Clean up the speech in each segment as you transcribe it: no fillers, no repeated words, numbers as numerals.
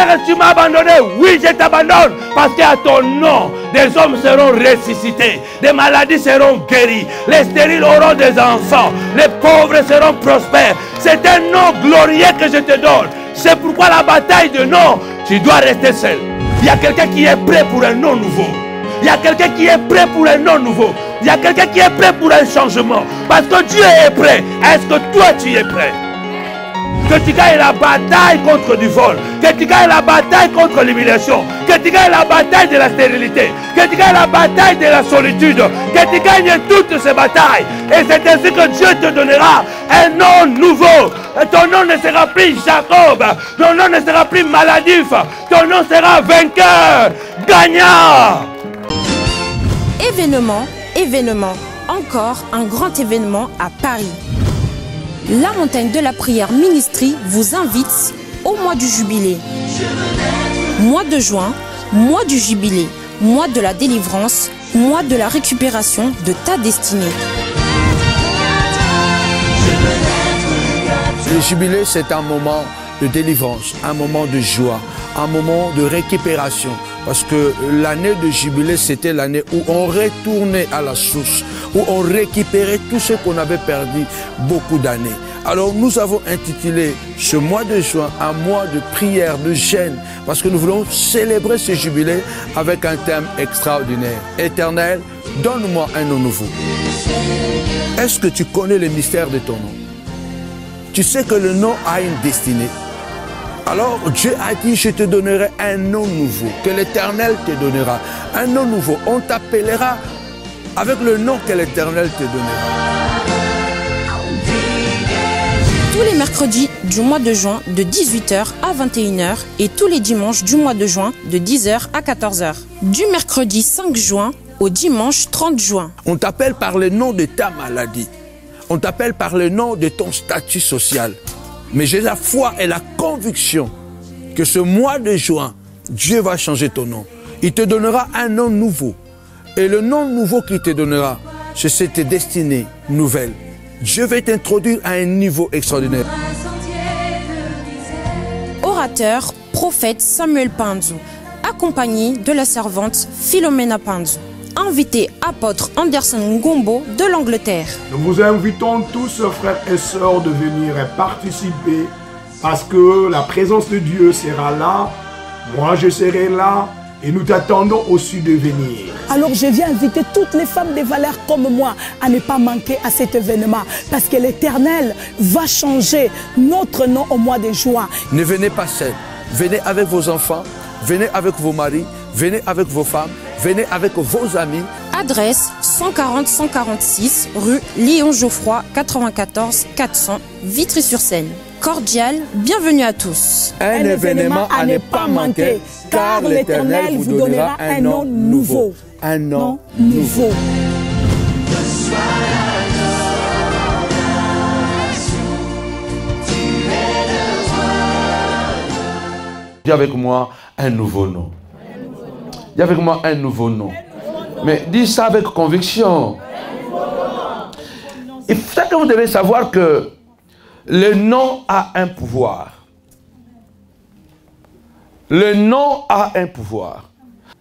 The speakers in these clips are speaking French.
Terre, tu m'as abandonné. Oui, je t'abandonne. Parce qu'à ton nom, des hommes seront ressuscités. Des maladies seront guéries. Les stériles auront des enfants. Les pauvres seront prospères. C'est un nom glorieux que je te donne. C'est pourquoi la bataille de nom, tu dois rester seul. Il y a quelqu'un qui est prêt pour un nom nouveau. Il y a quelqu'un qui est prêt pour un nom nouveau. Il y a quelqu'un qui est prêt pour un changement. Parce que Dieu est prêt. Est-ce que toi tu es prêt? Que tu gagnes la bataille contre du vol. Que tu gagnes la bataille contre l'humiliation. Que tu gagnes la bataille de la stérilité. Que tu gagnes la bataille de la solitude. Que tu gagnes toutes ces batailles. Et c'est ainsi que Dieu te donnera un nom nouveau. Ton nom ne sera plus Jacob. Ton nom ne sera plus maladif. Ton nom sera vainqueur, gagnant. Événement, encore un grand événement à Paris. La montagne de la prière Ministry vous invite au mois du jubilé. Mois de juin, mois du jubilé, mois de la délivrance, mois de la récupération de ta destinée. Le jubilé, c'est un moment de délivrance, un moment de joie, un moment de récupération. Parce que l'année de jubilé, c'était l'année où on retournait à la source, où on récupérait tout ce qu'on avait perdu beaucoup d'années. Alors nous avons intitulé ce mois de juin un mois de prière, de jeûne, parce que nous voulons célébrer ce jubilé avec un thème extraordinaire. Éternel, donne-moi un nom nouveau. Est-ce que tu connais le mystère de ton nom? Tu sais que le nom a une destinée. Alors Dieu a dit, je te donnerai un nom nouveau, que l'Éternel te donnera. Un nom nouveau, on t'appellera avec le nom que l'Éternel te donnera. Tous les mercredis du mois de juin de 18h à 21h et tous les dimanches du mois de juin de 10h à 14h. Du mercredi 5 juin au dimanche 30 juin. On t'appelle par le nom de ta maladie. On t'appelle par le nom de ton statut social. Mais j'ai la foi et la conviction que ce mois de juin, Dieu va changer ton nom. Il te donnera un nom nouveau. Et le nom nouveau qu'il te donnera, c'est cette destinée nouvelle. Dieu va t'introduire à un niveau extraordinaire. Orateur, prophète Samuel Panzu, accompagné de la servante Philomena Panzu. Invité apôtre Anderson Ngombo de l'Angleterre. Nous vous invitons tous, frères et sœurs, de venir participer parce que la présence de Dieu sera là, moi je serai là et nous t'attendons aussi de venir. Alors je viens inviter toutes les femmes des valeurs comme moi à ne pas manquer à cet événement parce que l'Éternel va changer notre nom au mois de juin. Ne venez pas seul, venez avec vos enfants, venez avec vos maris, venez avec vos femmes, venez avec vos amis. Adresse 140-146 rue Léon Geoffroy 94 400 Vitry-sur-Seine. Cordial, bienvenue à tous. Un événement à ne pas manquer, car l'Éternel vous donnera un nom nouveau. Un nom nouveau. Dis avec moi un nouveau nom. Dis avec moi un nouveau nom. Mais dis ça avec conviction. Et peut-être que vous devez savoir que le nom a un pouvoir. Le nom a un pouvoir.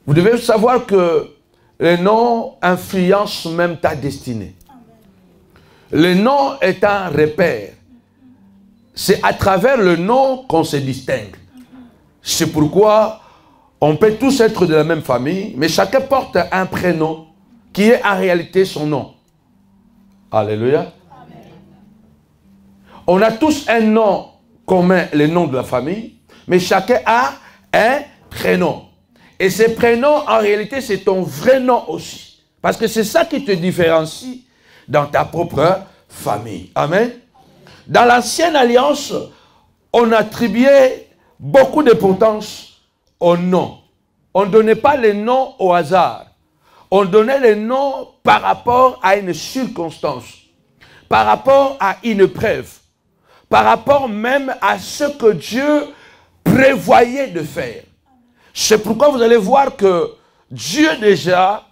Vous devez savoir que le nom influence même ta destinée. Le nom est un repère. C'est à travers le nom qu'on se distingue. C'est pourquoi on peut tous être de la même famille, mais chacun porte un prénom qui est en réalité son nom. Alléluia. Amen. On a tous un nom commun, le nom de la famille, mais chacun a un prénom. Et ce prénom, en réalité, c'est ton vrai nom aussi. Parce que c'est ça qui te différencie dans ta propre famille. Amen. Dans l'ancienne alliance, on attribuait beaucoup d'importance au nom. On ne donnait pas les noms au hasard. On donnait les noms par rapport à une circonstance, par rapport à une preuve, par rapport même à ce que Dieu prévoyait de faire. C'est pourquoi vous allez voir que Dieu déjà,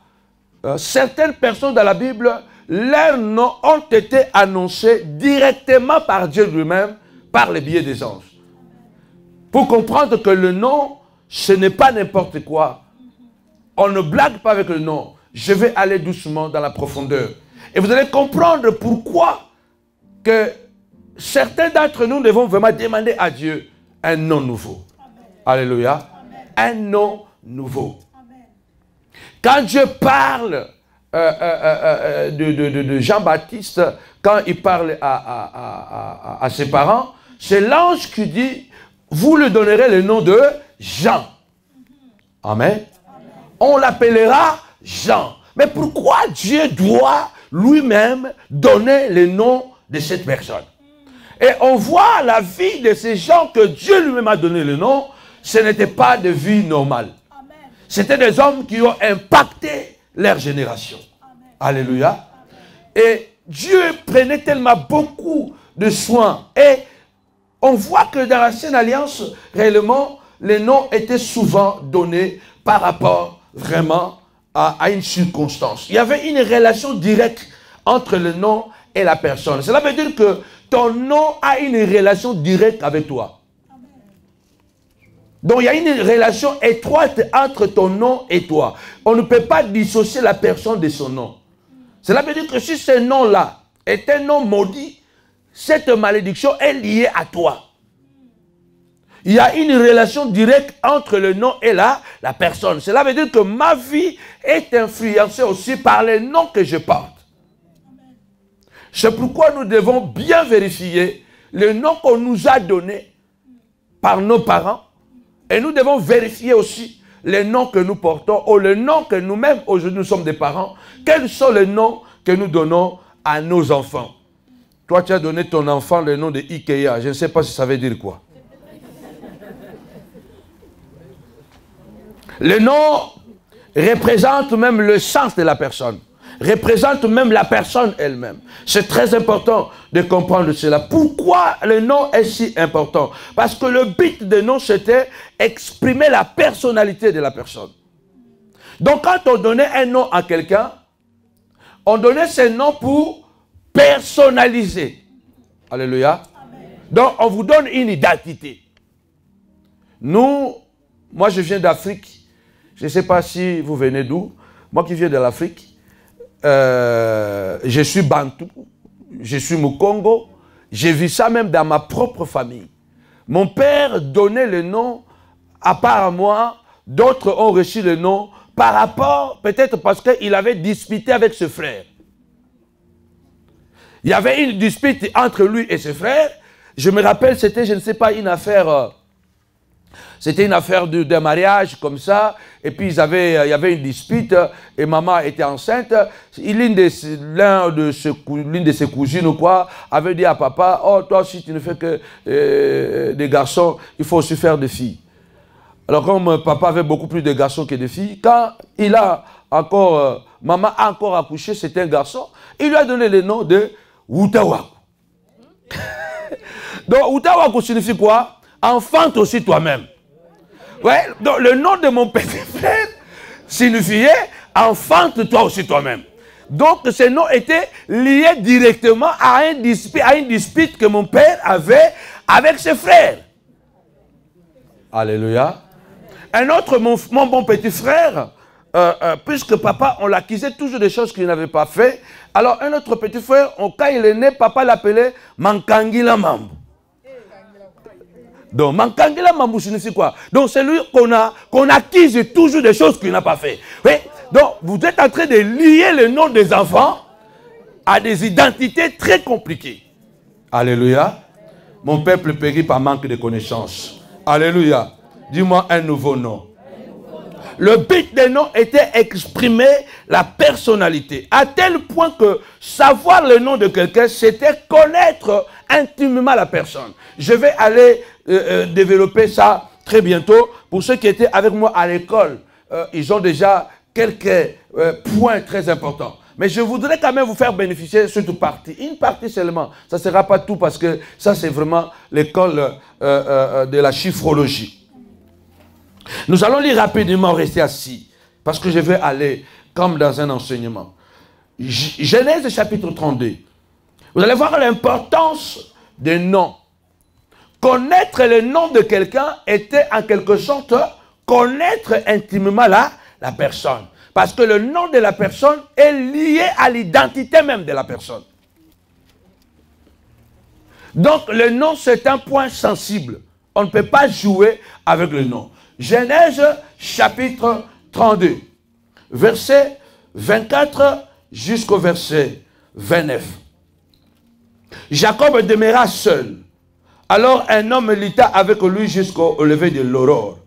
certaines personnes dans la Bible, leurs noms ont été annoncés directement par Dieu lui-même, par le biais des anges. pour comprendre que le nom, ce n'est pas n'importe quoi. On ne blague pas avec le nom. Je vais aller doucement dans la profondeur. Et vous allez comprendre pourquoi que certains d'entre nous devons vraiment demander à Dieu un nom nouveau. Amen. Alléluia. Amen. Un nom nouveau. Amen. Quand Dieu parle de Jean-Baptiste, quand il parle à ses parents, c'est l'ange qui dit, vous lui donnerez le nom de Jean. Amen. On l'appellera Jean. Mais pourquoi Dieu doit lui-même donner le nom de cette personne? Et on voit la vie de ces gens que Dieu lui-même a donné le nom, ce n'était pas de vie normale. C'était des hommes qui ont impacté leur génération. Amen. Alléluia. Amen. Et Dieu prenait tellement beaucoup de soins. Et on voit que dans l'Ancienne Alliance, réellement, les noms étaient souvent donnés par rapport vraiment à une circonstance. Il y avait une relation directe entre le nom et la personne. Cela veut dire que ton nom a une relation directe avec toi. Donc il y a une relation étroite entre ton nom et toi. On ne peut pas dissocier la personne de son nom. Cela veut dire que si ce nom-là est un nom maudit, cette malédiction est liée à toi. Il y a une relation directe entre le nom et la personne. Cela veut dire que ma vie est influencée aussi par les noms que je porte. C'est pourquoi nous devons bien vérifier le nom qu'on nous a donné par nos parents. Et nous devons vérifier aussi les noms que nous portons ou le nom que nous-mêmes, aujourd'hui nous sommes des parents. Quels sont les noms que nous donnons à nos enfants? Toi, tu as donné ton enfant le nom de Ikea. Je ne sais pas si ça veut dire quoi. Le nom représente même le sens de la personne. Représente même la personne elle-même. C'est très important de comprendre cela. Pourquoi le nom est si important? Parce que le but du nom, c'était exprimer la personnalité de la personne. Donc quand on donnait un nom à quelqu'un, on donnait ce nom pour personnaliser. Alléluia. Amen. Donc on vous donne une identité. Nous, moi je viens d'Afrique. Je ne sais pas si vous venez d'où. Moi qui viens de l'Afrique. Je suis Bantou, je suis Mukongo, j'ai vu ça même dans ma propre famille. Mon père donnait le nom à part à moi, d'autres ont reçu le nom par rapport, peut-être parce qu'il avait disputé avec ses frères. Il y avait une dispute entre lui et ses frères. Je me rappelle, c'était, je ne sais pas, une affaire... C'était une affaire de mariage comme ça, et puis il y avait une dispute, et maman était enceinte. L'une de ses cousines ou quoi avait dit à papa, oh toi si tu ne fais que des garçons, il faut aussi faire des filles. Alors comme papa avait beaucoup plus de garçons que de filles, quand il a encore, maman a encore accouché, c'était un garçon, il lui a donné le nom de Wutawaku. Donc Wutawaku signifie quoi? Enfante aussi toi-même. Ouais, donc le nom de mon petit frère signifiait enfante-toi aussi toi-même. Donc ce nom était lié directement à une dispute que mon père avait avec ses frères. Alléluia. Un autre, mon bon petit frère, puisque papa, on l'accusait toujours des choses qu'il n'avait pas fait. Alors un autre petit frère, quand il est né, papa l'appelait Mankangila Mambu. Donc, Mankangila Mambu signifie quoi? Donc, c'est lui qu'on accuse toujours des choses qu'il n'a pas fait. Oui? Donc, vous êtes en train de lier le nom des enfants à des identités très compliquées. Alléluia. Mon peuple périt par manque de connaissances. Alléluia. Dis-moi un nouveau nom. Le but des noms était exprimer la personnalité. À tel point que savoir le nom de quelqu'un, c'était connaître intimement la personne. Je vais aller développer ça très bientôt. Pour ceux qui étaient avec moi à l'école, ils ont déjà quelques points très importants. Mais je voudrais quand même vous faire bénéficier de cette partie. Une partie seulement. Ça ne sera pas tout parce que ça c'est vraiment l'école de la chiffrologie. Nous allons lire rapidement, rester assis, parce que je vais aller comme dans un enseignement. Genèse chapitre 32. Vous allez voir l'importance des noms. Connaître le nom de quelqu'un était en quelque sorte connaître intimement la personne. Parce que le nom de la personne est lié à l'identité même de la personne. Donc le nom, c'est un point sensible. On ne peut pas jouer avec le nom. Genèse chapitre 32, verset 24 jusqu'au verset 29. Jacob demeura seul. Alors un homme lutta avec lui jusqu'au lever de l'aurore.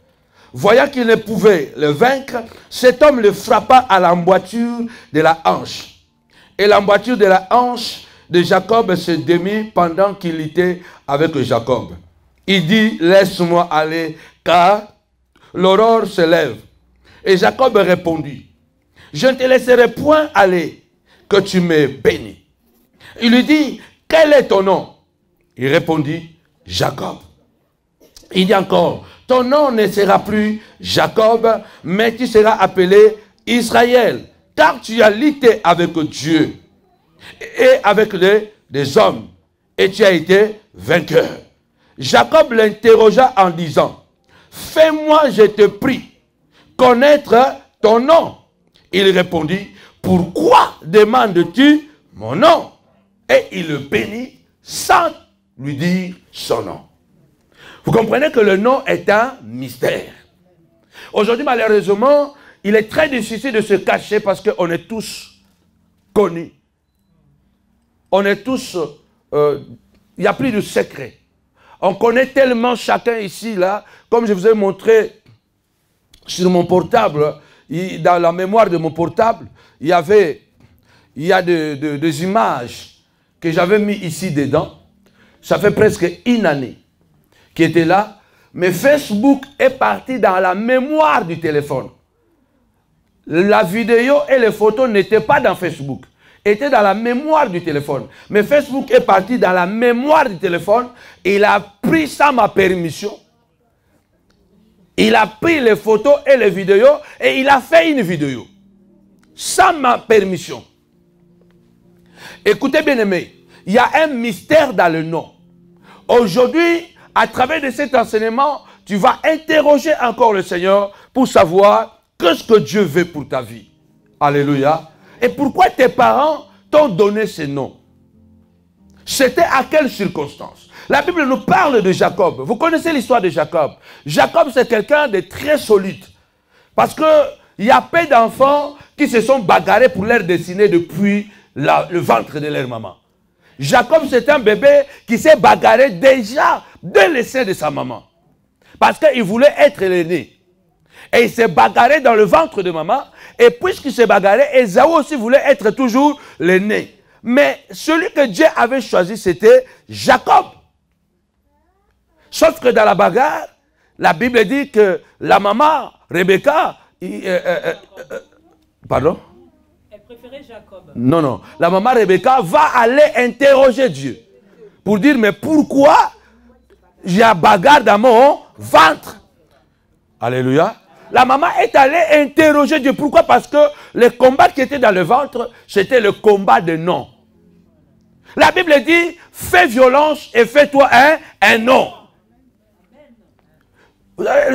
Voyant qu'il ne pouvait le vaincre, cet homme le frappa à l'emboîture de la hanche. Et l'emboîture de la hanche de Jacob se démit pendant qu'il était avec Jacob. Il dit, laisse-moi aller, car l'aurore se lève. Et Jacob répondit, je ne te laisserai point aller, que tu me bénis. Il lui dit, quel est ton nom? Il répondit, Jacob. Il dit encore, ton nom ne sera plus Jacob, mais tu seras appelé Israël, car tu as lutté avec Dieu et avec les hommes, et tu as été vainqueur. Jacob l'interrogea en disant, fais-moi, je te prie, connaître ton nom. Il répondit, pourquoi demandes-tu mon nom? Et il le bénit sans lui dire son nom. Vous comprenez que le nom est un mystère. Aujourd'hui, malheureusement, il est très difficile de se cacher parce qu'on est tous connus. On est tous... il n'y a plus de secret. On connaît tellement chacun ici, là, comme je vous ai montré sur mon portable, dans la mémoire de mon portable, il y a des images que j'avais mis ici dedans. Ça fait presque une année qui était là. Mais Facebook est parti dans la mémoire du téléphone. La vidéo et les photos n'étaient pas dans Facebook. Étaient dans la mémoire du téléphone. Mais Facebook est parti dans la mémoire du téléphone. Il a pris sans ma permission. Il a pris les photos et les vidéos et il a fait une vidéo. Sans ma permission. Écoutez bien aimé, il y a un mystère dans le nom. Aujourd'hui, à travers de cet enseignement, tu vas interroger encore le Seigneur pour savoir qu'est-ce que Dieu veut pour ta vie. Alléluia. Et pourquoi tes parents t'ont donné ce nom? C'était à quelles circonstances? La Bible nous parle de Jacob. Vous connaissez l'histoire de Jacob. Jacob, c'est quelqu'un de très solide. Parce qu'il y a peu d'enfants qui se sont bagarrés pour leur destinée depuis le ventre de leur maman. Jacob, c'est un bébé qui s'est bagarré déjà dès le sein de sa maman. Parce qu'il voulait être l'aîné. Et il s'est bagarré dans le ventre de maman. Et puisqu'il s'est bagarré, Ésaü aussi voulait être toujours l'aîné. Mais celui que Dieu avait choisi, c'était Jacob. Sauf que dans la bagarre, la Bible dit que la maman, Rebecca, pardon? Elle préférait Jacob. Non, non. La maman Rebecca va aller interroger Dieu. Pour dire, mais pourquoi il y a bagarre dans mon ventre? Alléluia. La maman est allée interroger Dieu. Pourquoi? Parce que le combat qui était dans le ventre, c'était le combat de nom. La Bible dit, fais violence et fais-toi un nom.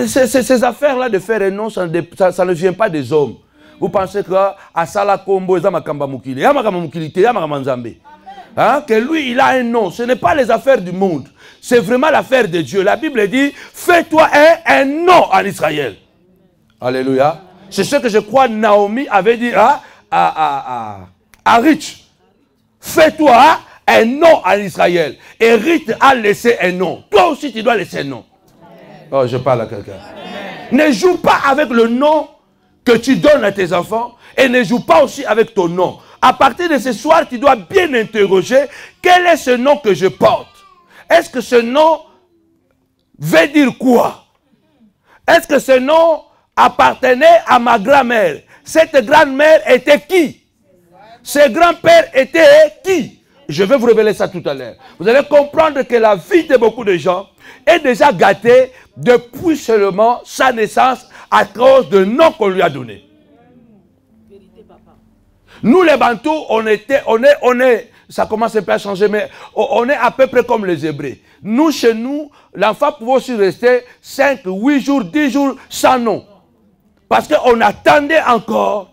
Ces affaires-là de faire un nom, ça ne vient pas des hommes. Vous pensez que Asala Kombo, que lui, il a un nom. Ce n'est pas les affaires du monde. C'est vraiment l'affaire de Dieu. La Bible dit, fais-toi un nom en Israël. Alléluia. C'est ce que je crois Naomi avait dit à Ruth. Fais-toi un nom en Israël. Et Ruth a laissé un nom. Toi aussi, tu dois laisser un nom. Oh, je parle à quelqu'un. Ne joue pas avec le nom que tu donnes à tes enfants et ne joue pas aussi avec ton nom. À partir de ce soir, tu dois bien interroger quel est ce nom que je porte. Est-ce que ce nom veut dire quoi? Est-ce que ce nom appartenait à ma grand-mère? Cette grand-mère était qui? Ce grand-père était qui? Je vais vous révéler ça tout à l'heure. Vous allez comprendre que la vie de beaucoup de gens est déjà gâtée depuis seulement sa naissance à cause de nom qu'on lui a donné. Nous les Bantous, on est ça commence un peu à changer, mais on est à peu près comme les Hébreux. Nous, chez nous, l'enfant pouvait aussi rester 5, 8 jours, 10 jours sans nom. Parce qu'on attendait encore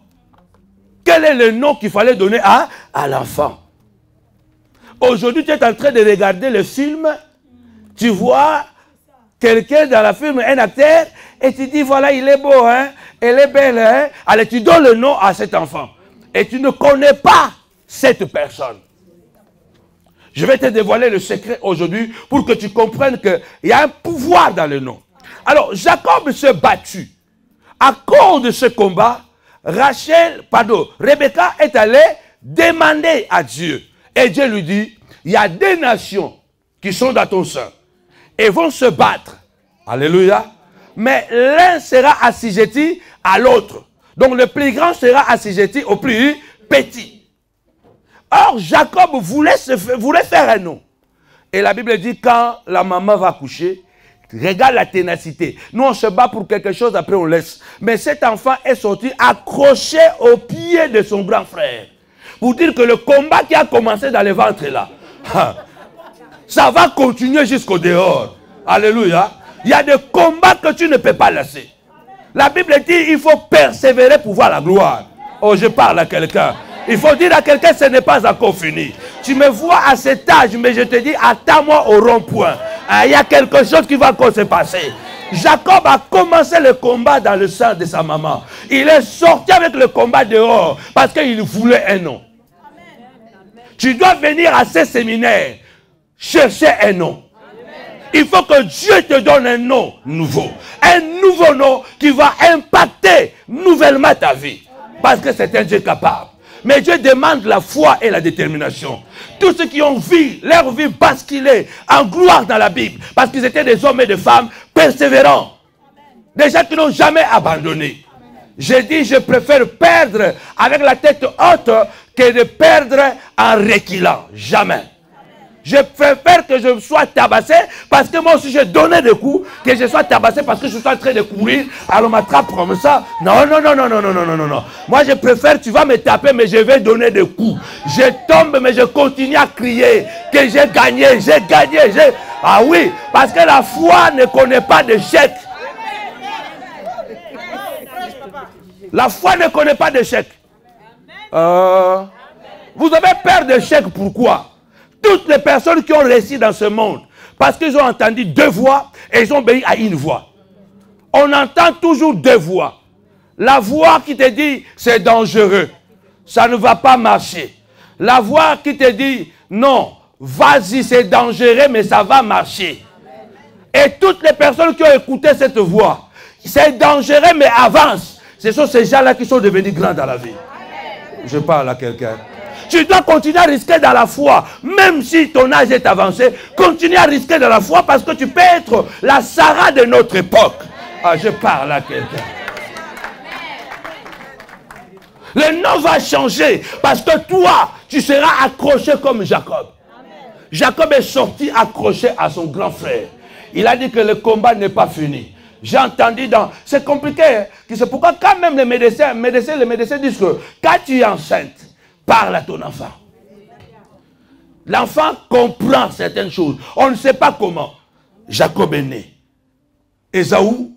quel est le nom qu'il fallait donner à l'enfant. Aujourd'hui, tu es en train de regarder le film, tu vois quelqu'un dans le film, un acteur, et tu dis, voilà, il est beau, hein, elle est belle, hein. Allez, tu donnes le nom à cet enfant. Et tu ne connais pas cette personne. Je vais te dévoiler le secret aujourd'hui pour que tu comprennes qu'il y a un pouvoir dans le nom. Alors, Jacob s'est battu. À cause de ce combat, Rebecca est allée demander à Dieu. Et Dieu lui dit, il y a des nations qui sont dans ton sein et vont se battre. Alléluia. Mais l'un sera assujetti à l'autre. Donc le plus grand sera assujetti au plus petit. Or, Jacob voulait faire un nom. Et la Bible dit, quand la maman va coucher, regarde la ténacité. Nous, on se bat pour quelque chose, après on laisse. Mais cet enfant est sorti accroché au pied de son grand frère. Pour dire que le combat qui a commencé dans le ventre là, ça va continuer jusqu'au dehors. Alléluia. Il y a des combats que tu ne peux pas laisser. La Bible dit, il faut persévérer pour voir la gloire. Oh, je parle à quelqu'un. Il faut dire à quelqu'un, ce n'est pas encore fini. Tu me vois à cet âge, mais je te dis, attends-moi au rond-point. Il y a quelque chose qui va encore se passer. Jacob a commencé le combat dans le sein de sa maman. Il est sorti avec le combat dehors parce qu'il voulait un nom. Tu dois venir à ces séminaires chercher un nom. Il faut que Dieu te donne un nom nouveau. Un nouveau nom qui va impacter nouvellement ta vie. Parce que c'est un Dieu capable. Mais Dieu demande la foi et la détermination. Tous ceux qui ont vu leur vie basculer en gloire dans la Bible, parce qu'ils étaient des hommes et des femmes persévérants. Des gens qui n'ont jamais abandonné. J'ai dit, je préfère perdre avec la tête haute que de perdre en reculant. Jamais. Je préfère que je sois tabassé parce que moi aussi j'ai donné des coups, que je sois tabassé parce que je suis en train de courir, alors on m'attrape comme ça. Non, non, non, non, non, non, non, non, non, non. Moi je préfère, tu vas me taper, mais je vais donner des coups. Je tombe, mais je continue à crier que j'ai gagné, j'ai gagné, j'ai... Ah oui, parce que la foi ne connaît pas d'échec. La foi ne connaît pas d'échec. Vous avez peur d'échec, pourquoi? Toutes les personnes qui ont réussi dans ce monde, parce qu'ils ont entendu deux voix et ils ont obéi à une voix. On entend toujours deux voix. La voix qui te dit c'est dangereux, ça ne va pas marcher. La voix qui te dit non, vas-y, c'est dangereux, mais ça va marcher. Et toutes les personnes qui ont écouté cette voix, c'est dangereux, mais avance. Ce sont ces gens-là qui sont devenus grands dans la vie. Je parle à quelqu'un. Tu dois continuer à risquer dans la foi. Même si ton âge est avancé, continue à risquer dans la foi parce que tu peux être la Sarah de notre époque. Ah, je parle à quelqu'un. Le nom va changer parce que toi, tu seras accroché comme Jacob. Jacob est sorti accroché à son grand frère. Il a dit que le combat n'est pas fini. J'ai entendu dans... C'est compliqué. Hein? C'est pourquoi quand même les médecins disent que quand tu es enceinte, parle à ton enfant. L'enfant comprend certaines choses. On ne sait pas comment. Jacob est né. Ésaü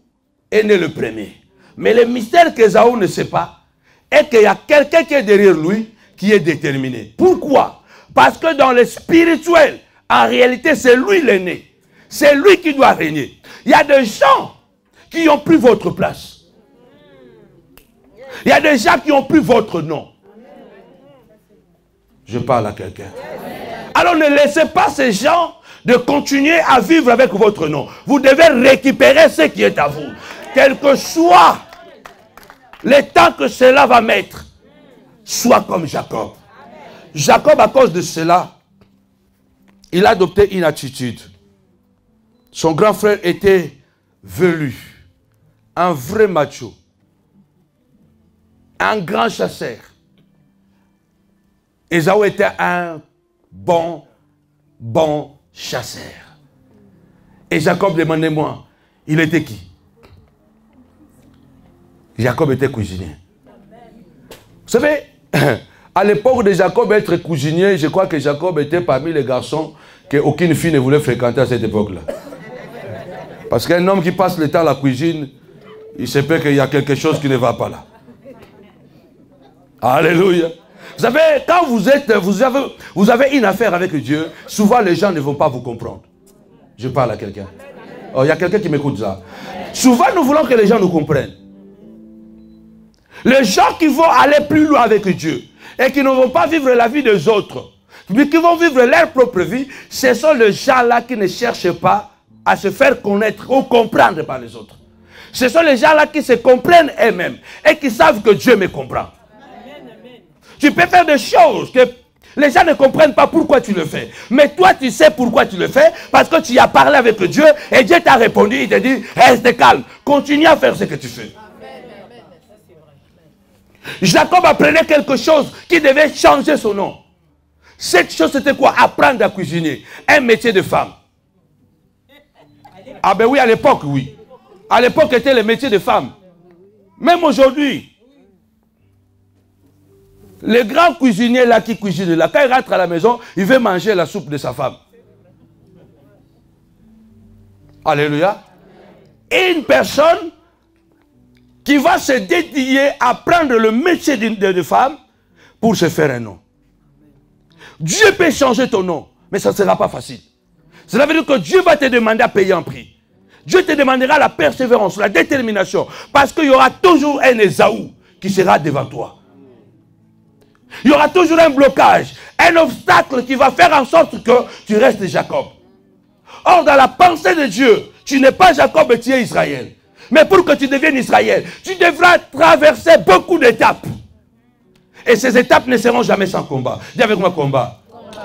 est né le premier. Mais le mystère qu'Ésaü ne sait pas est qu'il y a quelqu'un qui est derrière lui qui est déterminé. Pourquoi? Parce que dans le spirituel, en réalité, c'est lui l'aîné. C'est lui qui doit régner. Il y a des gens qui ont pris votre place. Il y a des gens qui ont pris votre nom. Je parle à quelqu'un. Alors ne laissez pas ces gens de continuer à vivre avec votre nom. Vous devez récupérer ce qui est à vous. Quel que soit le temps que cela va mettre, sois comme Jacob. Jacob, à cause de cela, il a adopté une attitude. Son grand frère était velu, un vrai macho, un grand chasseur. Ésaü était un bon chasseur. Et Jacob, demandez-moi, il était qui? Jacob était cuisinier. Vous savez, À l'époque de Jacob, être cuisinier, je crois que Jacob était parmi les garçons qu'aucune fille ne voulait fréquenter à cette époque-là. Parce qu'un homme qui passe le temps à la cuisine, il se peut qu'il y a quelque chose qui ne va pas là. Alléluia. Vous savez, quand vous avez une affaire avec Dieu, souvent les gens ne vont pas vous comprendre. Je parle à quelqu'un. Oh, il y a quelqu'un qui m'écoute là. Souvent, nous voulons que les gens nous comprennent. Les gens qui vont aller plus loin avec Dieu et qui ne vont pas vivre la vie des autres, mais qui vont vivre leur propre vie, ce sont les gens-là qui ne cherchent pas à se faire connaître ou comprendre par les autres. Ce sont les gens-là qui se comprennent eux-mêmes et qui savent que Dieu me comprend. Tu peux faire des choses que les gens ne comprennent pas pourquoi tu le fais. Mais toi, tu sais pourquoi tu le fais. Parce que tu as parlé avec Dieu et Dieu t'a répondu. Il t'a dit, reste calme. Continue à faire ce que tu fais. Jacob apprenait quelque chose qui devait changer son nom. Cette chose, c'était quoi? Apprendre à cuisiner. Un métier de femme. Ah ben oui, à l'époque, oui. À l'époque, c'était le métier de femme. Même aujourd'hui, le grand cuisinier là qui cuisine là, quand il rentre à la maison, il veut manger la soupe de sa femme. Alléluia. Et une personne qui va se dédier à prendre le métier de femme pour se faire un nom. Dieu peut changer ton nom, mais ça ne sera pas facile. Cela veut dire que Dieu va te demander à payer un prix. Dieu te demandera la persévérance, la détermination, parce qu'il y aura toujours un Ésaü qui sera devant toi. Il y aura toujours un blocage, un obstacle qui va faire en sorte que tu restes Jacob. Or, dans la pensée de Dieu, tu n'es pas Jacob et tu es Israël. Mais pour que tu deviennes Israël, tu devras traverser beaucoup d'étapes. Et ces étapes ne seront jamais sans combat. Dis avec moi combat.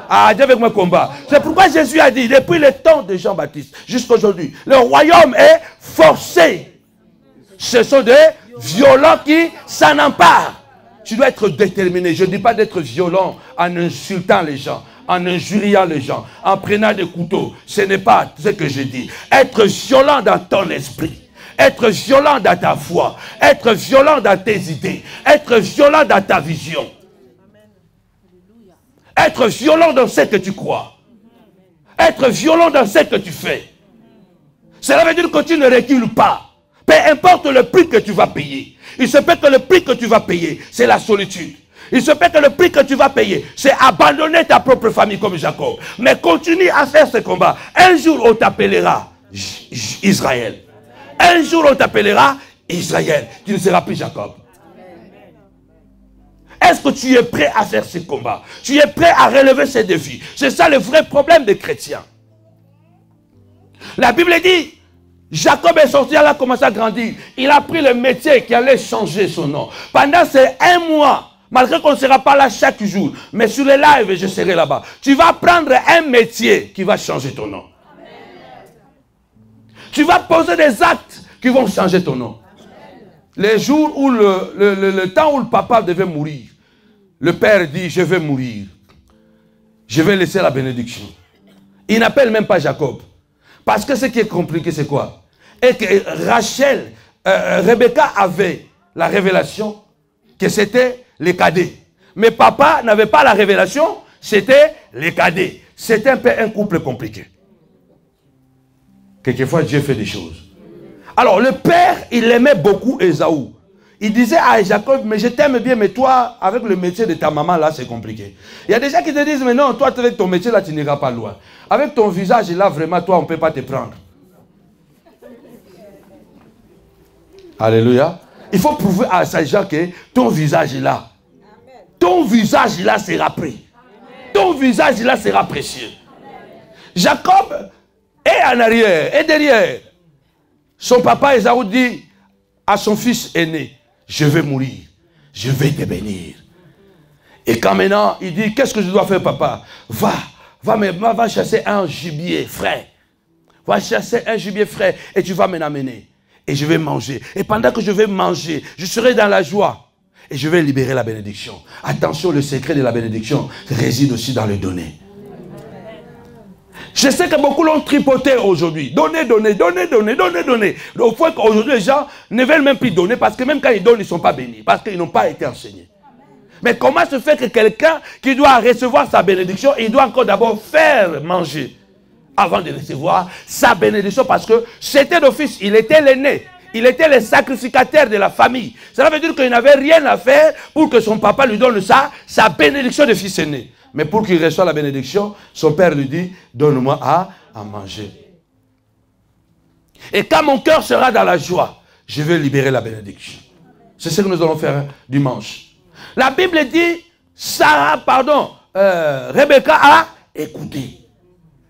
Ah, dis avec moi combat. C'est pourquoi Jésus a dit, depuis le temps de Jean-Baptiste jusqu'à aujourd'hui, le royaume est forcé. Ce sont des violents qui s'en emparent. Tu dois être déterminé. Je ne dis pas d'être violent en insultant les gens, en injuriant les gens, en prenant des couteaux. Ce n'est pas ce que je dis. Être violent dans ton esprit. Être violent dans ta foi. Être violent dans tes idées. Être violent dans ta vision. Être violent dans ce que tu crois. Être violent dans ce que tu fais. Cela veut dire que tu ne recules pas. Peu importe le prix que tu vas payer. Il se peut que le prix que tu vas payer, c'est la solitude. Il se peut que le prix que tu vas payer, c'est abandonner ta propre famille comme Jacob. Mais continue à faire ce combat. Un jour, on t'appellera Israël. Un jour, on t'appellera Israël. Tu ne seras plus Jacob. Est-ce que tu es prêt à faire ce combat? Tu es prêt à relever ces défis? C'est ça le vrai problème des chrétiens. La Bible dit, Jacob est sorti, il a commencé à grandir. Il a pris le métier qui allait changer son nom. Pendant ces 1 mois, malgré qu'on ne sera pas là chaque jour, mais sur les lives, je serai là-bas. Tu vas prendre un métier qui va changer ton nom. Tu vas poser des actes qui vont changer ton nom. Les jours où le temps où le papa devait mourir, le père dit, je vais mourir. Je vais laisser la bénédiction. Il n'appelle même pas Jacob. Parce que ce qui est compliqué, c'est quoi? Et que Rebecca avait la révélation que c'était les cadets. Mais papa n'avait pas la révélation, c'était les cadets. C'était un peu un couple compliqué. Quelquefois, Dieu fait des choses. Alors, le père, il aimait beaucoup Ésaü. Il disait à Jacob, mais je t'aime bien, mais toi, avec le métier de ta maman, là, c'est compliqué. Il y a des gens qui te disent, mais non, toi, avec ton métier, là, tu n'iras pas loin. Avec ton visage, là, vraiment, toi, on ne peut pas te prendre. Alléluia. Il faut prouver à ces gens que ton visage, là, ton visage, là, sera pris. Ton visage, là, sera précieux. Jacob est en arrière, et derrière. Son papa Ésaü dit à son fils aîné, je vais mourir, je vais te bénir. Et quand maintenant, il dit, qu'est-ce que je dois faire, papa? Va chasser un gibier frais. Va chasser un gibier frais et tu vas m'en amener. Et je vais manger. Et pendant que je vais manger, je serai dans la joie. Et je vais libérer la bénédiction. Attention, le secret de la bénédiction réside aussi dans le donner. Je sais que beaucoup l'ont tripoté aujourd'hui. Donner, donner, donner, donner, donner, donner. Au point qu'aujourd'hui, les gens ne veulent même plus donner parce que même quand ils donnent, ils ne sont pas bénis. Parce qu'ils n'ont pas été enseignés. Mais comment se fait que quelqu'un qui doit recevoir sa bénédiction, il doit encore d'abord faire manger avant de recevoir sa bénédiction, parce que c'était d'office, il était l'aîné. Il était le sacrificateur de la famille. Cela veut dire qu'il n'avait rien à faire pour que son papa lui donne sa bénédiction de fils aîné. Mais pour qu'il reçoive la bénédiction, son père lui dit, donne-moi à manger. Et quand mon cœur sera dans la joie, je vais libérer la bénédiction. C'est ce que nous allons faire dimanche. La Bible dit, Rebecca a écouté.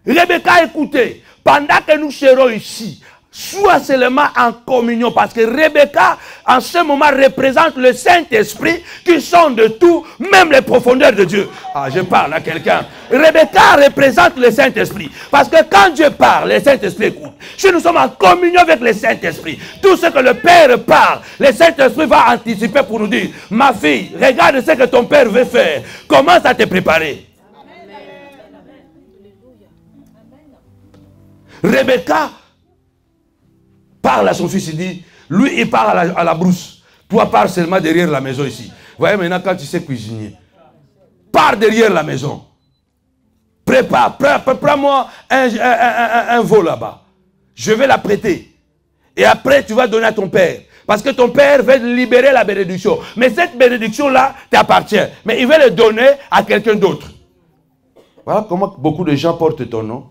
Rebecca a écouté. Pendant que nous serons ici, sois seulement en communion, parce que Rebecca, en ce moment, représente le Saint-Esprit qui sonde de tout, même les profondeurs de Dieu. Ah, je parle à quelqu'un. Rebecca représente le Saint-Esprit, parce que quand Dieu parle, le Saint-Esprit écoute. Si nous sommes en communion avec le Saint-Esprit, tout ce que le Père parle, le Saint-Esprit va anticiper pour nous dire, ma fille, regarde ce que ton Père veut faire. Commence à te préparer. Rebecca parle à son fils, il dit, lui il part à la brousse, toi pars seulement derrière la maison ici. Vous voyez maintenant quand tu sais cuisiner, pars derrière la maison, prends-moi un veau là-bas, je vais la prêter, et après tu vas donner à ton père, parce que ton père veut libérer la bénédiction, mais cette bénédiction là t'appartient, mais il veut le donner à quelqu'un d'autre. Voilà comment beaucoup de gens portent ton nom.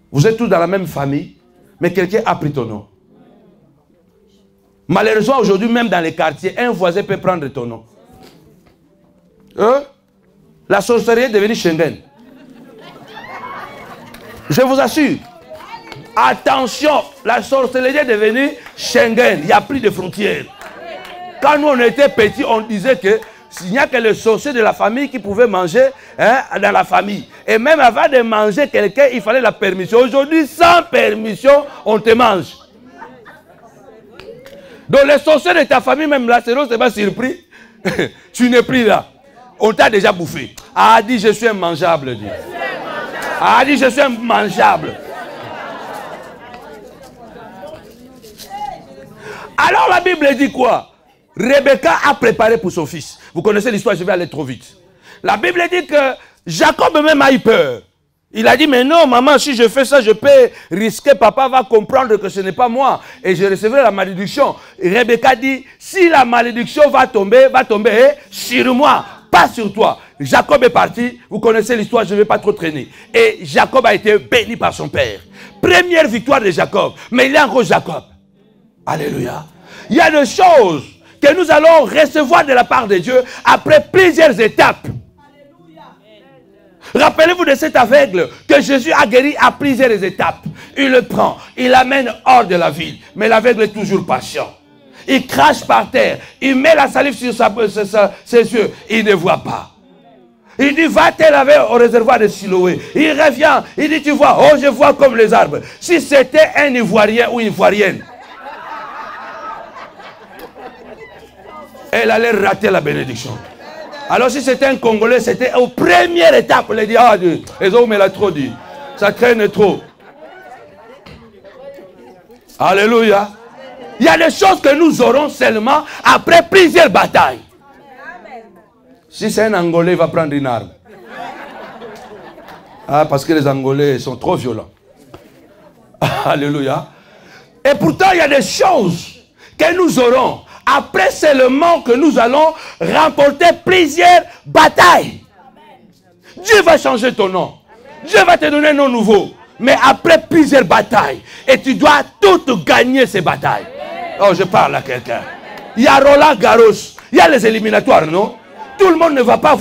Vous êtes tous dans la même famille, mais quelqu'un a pris ton nom. Malheureusement, aujourd'hui, même dans les quartiers, un voisin peut prendre ton nom. La sorcellerie est devenue Schengen. Je vous assure. Attention, la sorcellerie est devenue Schengen. Il n'y a plus de frontières. Quand nous, on était petits, on disait que il n'y a que le sorcier de la famille qui pouvait manger dans la famille. Et même avant de manger quelqu'un, il fallait la permission. Aujourd'hui, sans permission, on te mange. Donc les sorciers de ta famille, même là, c'est pas surpris. Tu n'es plus là. On t'a déjà bouffé. Ah, dit, je suis immangeable. Dit. Ah, dit, je suis immangeable. Alors la Bible dit quoi? Rebecca a préparé pour son fils. Vous connaissez l'histoire, je vais aller trop vite. La Bible dit que Jacob même a eu peur. Il a dit, mais non, maman, si je fais ça, je peux risquer, papa va comprendre que ce n'est pas moi. Et je recevrai la malédiction. Et Rebecca dit, si la malédiction va tomber sur moi, pas sur toi. Jacob est parti, vous connaissez l'histoire, je ne vais pas trop traîner. Et Jacob a été béni par son père. Première victoire de Jacob. Mais il y a encore Jacob. Alléluia. Il y a des choses que nous allons recevoir de la part de Dieu après plusieurs étapes. Rappelez-vous de cet aveugle que Jésus a guéri à plusieurs étapes. Il le prend, il l'amène hors de la ville. Mais l'aveugle est toujours patient. Il crache par terre, il met la salive sur ses yeux, il ne voit pas. Il dit, va te laver au réservoir de Siloé. Il revient, il dit, tu vois, oh je vois comme les arbres. Si c'était un Ivoirien ou une Ivoirienne, elle allait rater la bénédiction. Alors si c'était un Congolais, c'était aux premières étapes. Elle dit, ah, les hommes me l'a trop dit. Ça traîne trop. Alléluia. Il y a des choses que nous aurons seulement après plusieurs batailles. Si c'est un Angolais, il va prendre une arme. Ah, parce que les Angolais sont trop violents. Alléluia. Et pourtant, il y a des choses que nous aurons après seulement que nous allons remporter plusieurs batailles. Dieu va changer ton nom. Dieu va te donner un nom nouveau. Mais après plusieurs batailles. Et tu dois toutes gagner ces batailles. Oh, je parle à quelqu'un. Il y a Roland Garros. Il y a les éliminatoires, non? Tout le monde ne va pas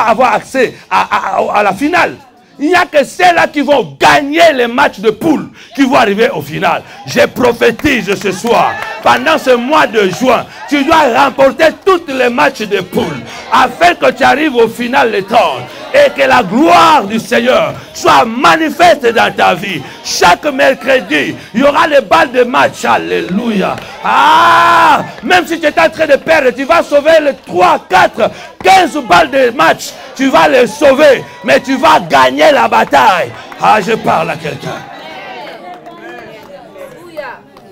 avoir accès à la finale. Il n'y a que ceux-là qui vont gagner les matchs de poule qui vont arriver au final. Je prophétise ce soir. Pendant ce mois de juin, tu dois remporter tous les matchs de poule afin que tu arrives au final des temps et que la gloire du Seigneur soit manifeste dans ta vie. Chaque mercredi, il y aura les balles de match. Alléluia. Ah, même si tu es en train de perdre, tu vas sauver les 3, 4, 15 balles de match. Tu vas les sauver, mais tu vas gagner la bataille. Ah, je parle à quelqu'un.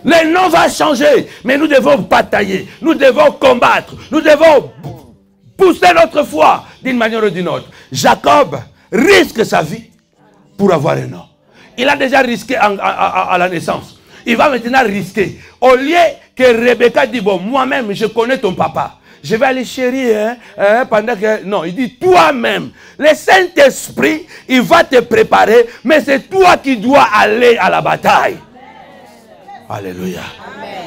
Le nom va changer, mais nous devons batailler, nous devons combattre, nous devons pousser notre foi d'une manière ou d'une autre. Jacob risque sa vie pour avoir un nom. Il a déjà risqué à la naissance. Il va maintenant risquer. Au lieu que Rebecca dit, bon, moi-même, je connais ton papa. Je vais aller chérir, pendant que... Non, il dit toi-même. Le Saint-Esprit, il va te préparer, mais c'est toi qui dois aller à la bataille. Alléluia.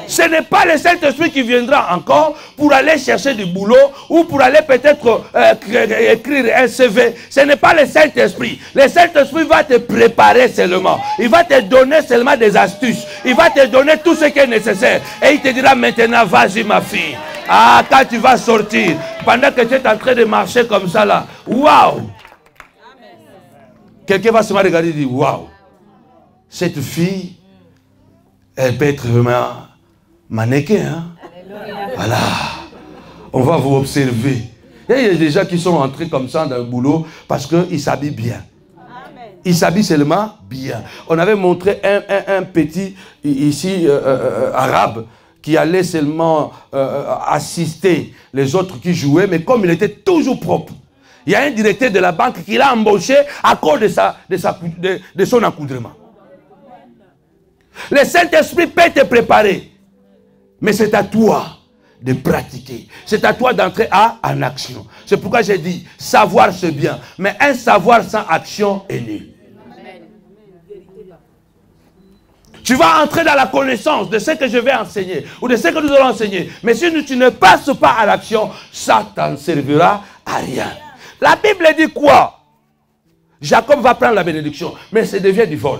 Ce n'est pas le Saint-Esprit qui viendra encore pour aller chercher du boulot ou pour aller peut-être écrire un CV. Ce n'est pas le Saint-Esprit. Le Saint-Esprit va te préparer seulement. Il va te donner seulement des astuces. Il va te donner tout ce qui est nécessaire. Et il te dira maintenant, vas-y ma fille. Ah, quand tu vas sortir, pendant que tu es en train de marcher comme ça là, waouh! Quelqu'un va se regarder et dire, waouh! Cette fille, elle peut être vraiment mannequin. Hein? Voilà. On va vous observer. Et il y a des gens qui sont entrés comme ça dans le boulot parce qu'ils s'habillent bien. Ils s'habillent seulement bien. On avait montré un petit, ici, arabe, qui allait seulement assister les autres qui jouaient, mais comme il était toujours propre. Il y a un directeur de la banque qui l'a embauché à cause de son accoudrement. Le Saint-Esprit peut te préparer, mais c'est à toi de pratiquer. C'est à toi d'entrer en action. C'est pourquoi j'ai dit, savoir c'est bien, mais un savoir sans action est nul. Tu vas entrer dans la connaissance de ce que je vais enseigner ou de ce que nous allons enseigner. Mais si tu ne passes pas à l'action, ça t'en servira à rien. La Bible dit quoi? Jacob va prendre la bénédiction, mais ça devient du vol.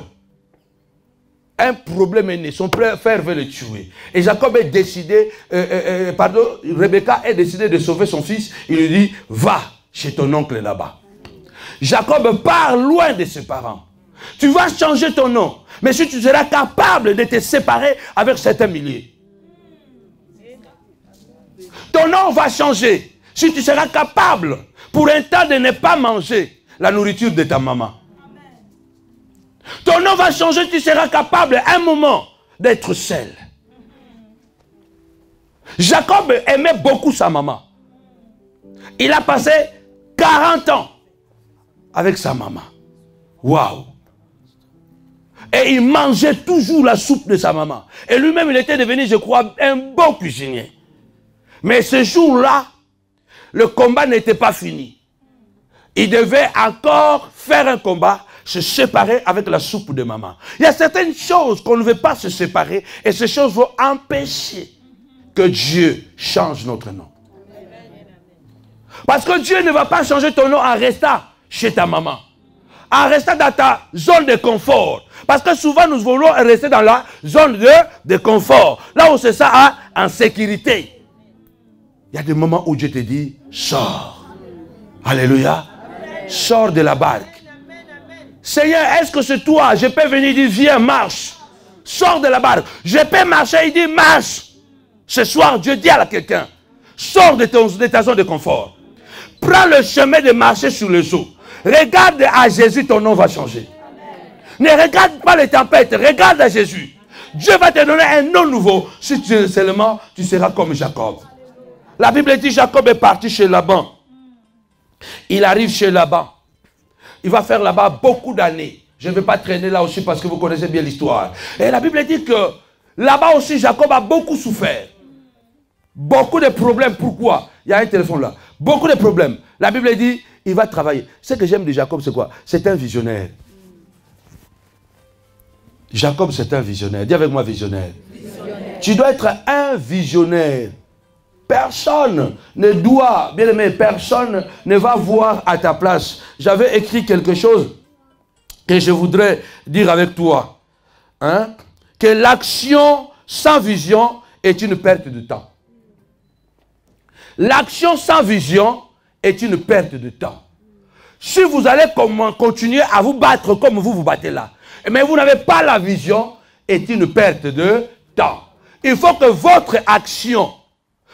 Un problème est né, son frère veut le tuer. Et Jacob est décidé, Rebecca est décidé de sauver son fils. Il lui dit, va chez ton oncle là-bas. Jacob part loin de ses parents. Tu vas changer ton nom. Mais si tu seras capable de te séparer avec certains milliers. Ton nom va changer. Si tu seras capable pour un temps de ne pas manger la nourriture de ta maman. Ton nom va changer, tu seras capable à un moment d'être seul. Jacob aimait beaucoup sa maman. Il a passé 40 ans avec sa maman. Waouh! Et il mangeait toujours la soupe de sa maman. Et lui-même, il était devenu, je crois, un bon cuisinier. Mais ce jour-là, le combat n'était pas fini. Il devait encore faire un combat, se séparer avec la soupe de maman. Il y a certaines choses qu'on ne veut pas se séparer, et ces choses vont empêcher que Dieu change notre nom. Parce que Dieu ne va pas changer ton nom en restant chez ta maman, en restant dans ta zone de confort. Parce que souvent, nous voulons rester dans la zone de confort. Là où c'est ça, en sécurité. Il y a des moments où Dieu te dit, sors. Alléluia. Sors de la barque. Seigneur, est-ce que c'est toi? Je peux venir dire, viens, marche. Sors de la barque. Je peux marcher, il dit, marche. Ce soir, Dieu dit à quelqu'un, sors de ta zone de confort. Prends le chemin de marcher sur les eaux. Regarde à Jésus, ton nom va changer. Ne regarde pas les tempêtes, regarde à Jésus. Dieu va te donner un nom nouveau. Si seulement tu seras comme Jacob. La Bible dit Jacob est parti chez Laban. Il arrive chez Laban. Il va faire là-bas beaucoup d'années. Je ne vais pas traîner là aussi parce que vous connaissez bien l'histoire. Et la Bible dit que là-bas aussi Jacob a beaucoup souffert. Beaucoup de problèmes. Pourquoi? Il y a un téléphone là. Beaucoup de problèmes. La Bible dit il va travailler. Ce que j'aime de Jacob, c'est quoi? C'est un visionnaire. Jacob, c'est un visionnaire. Dis avec moi, visionnaire. Tu dois être un visionnaire. Personne ne doit, bien aimé, personne ne va voir à ta place. J'avais écrit quelque chose que je voudrais dire avec toi. Hein? Que l'action sans vision est une perte de temps. L'action sans vision est une perte de temps. Si vous allez continuer à vous battre comme vous vous battez là, mais vous n'avez pas la vision, est une perte de temps. Il faut que votre action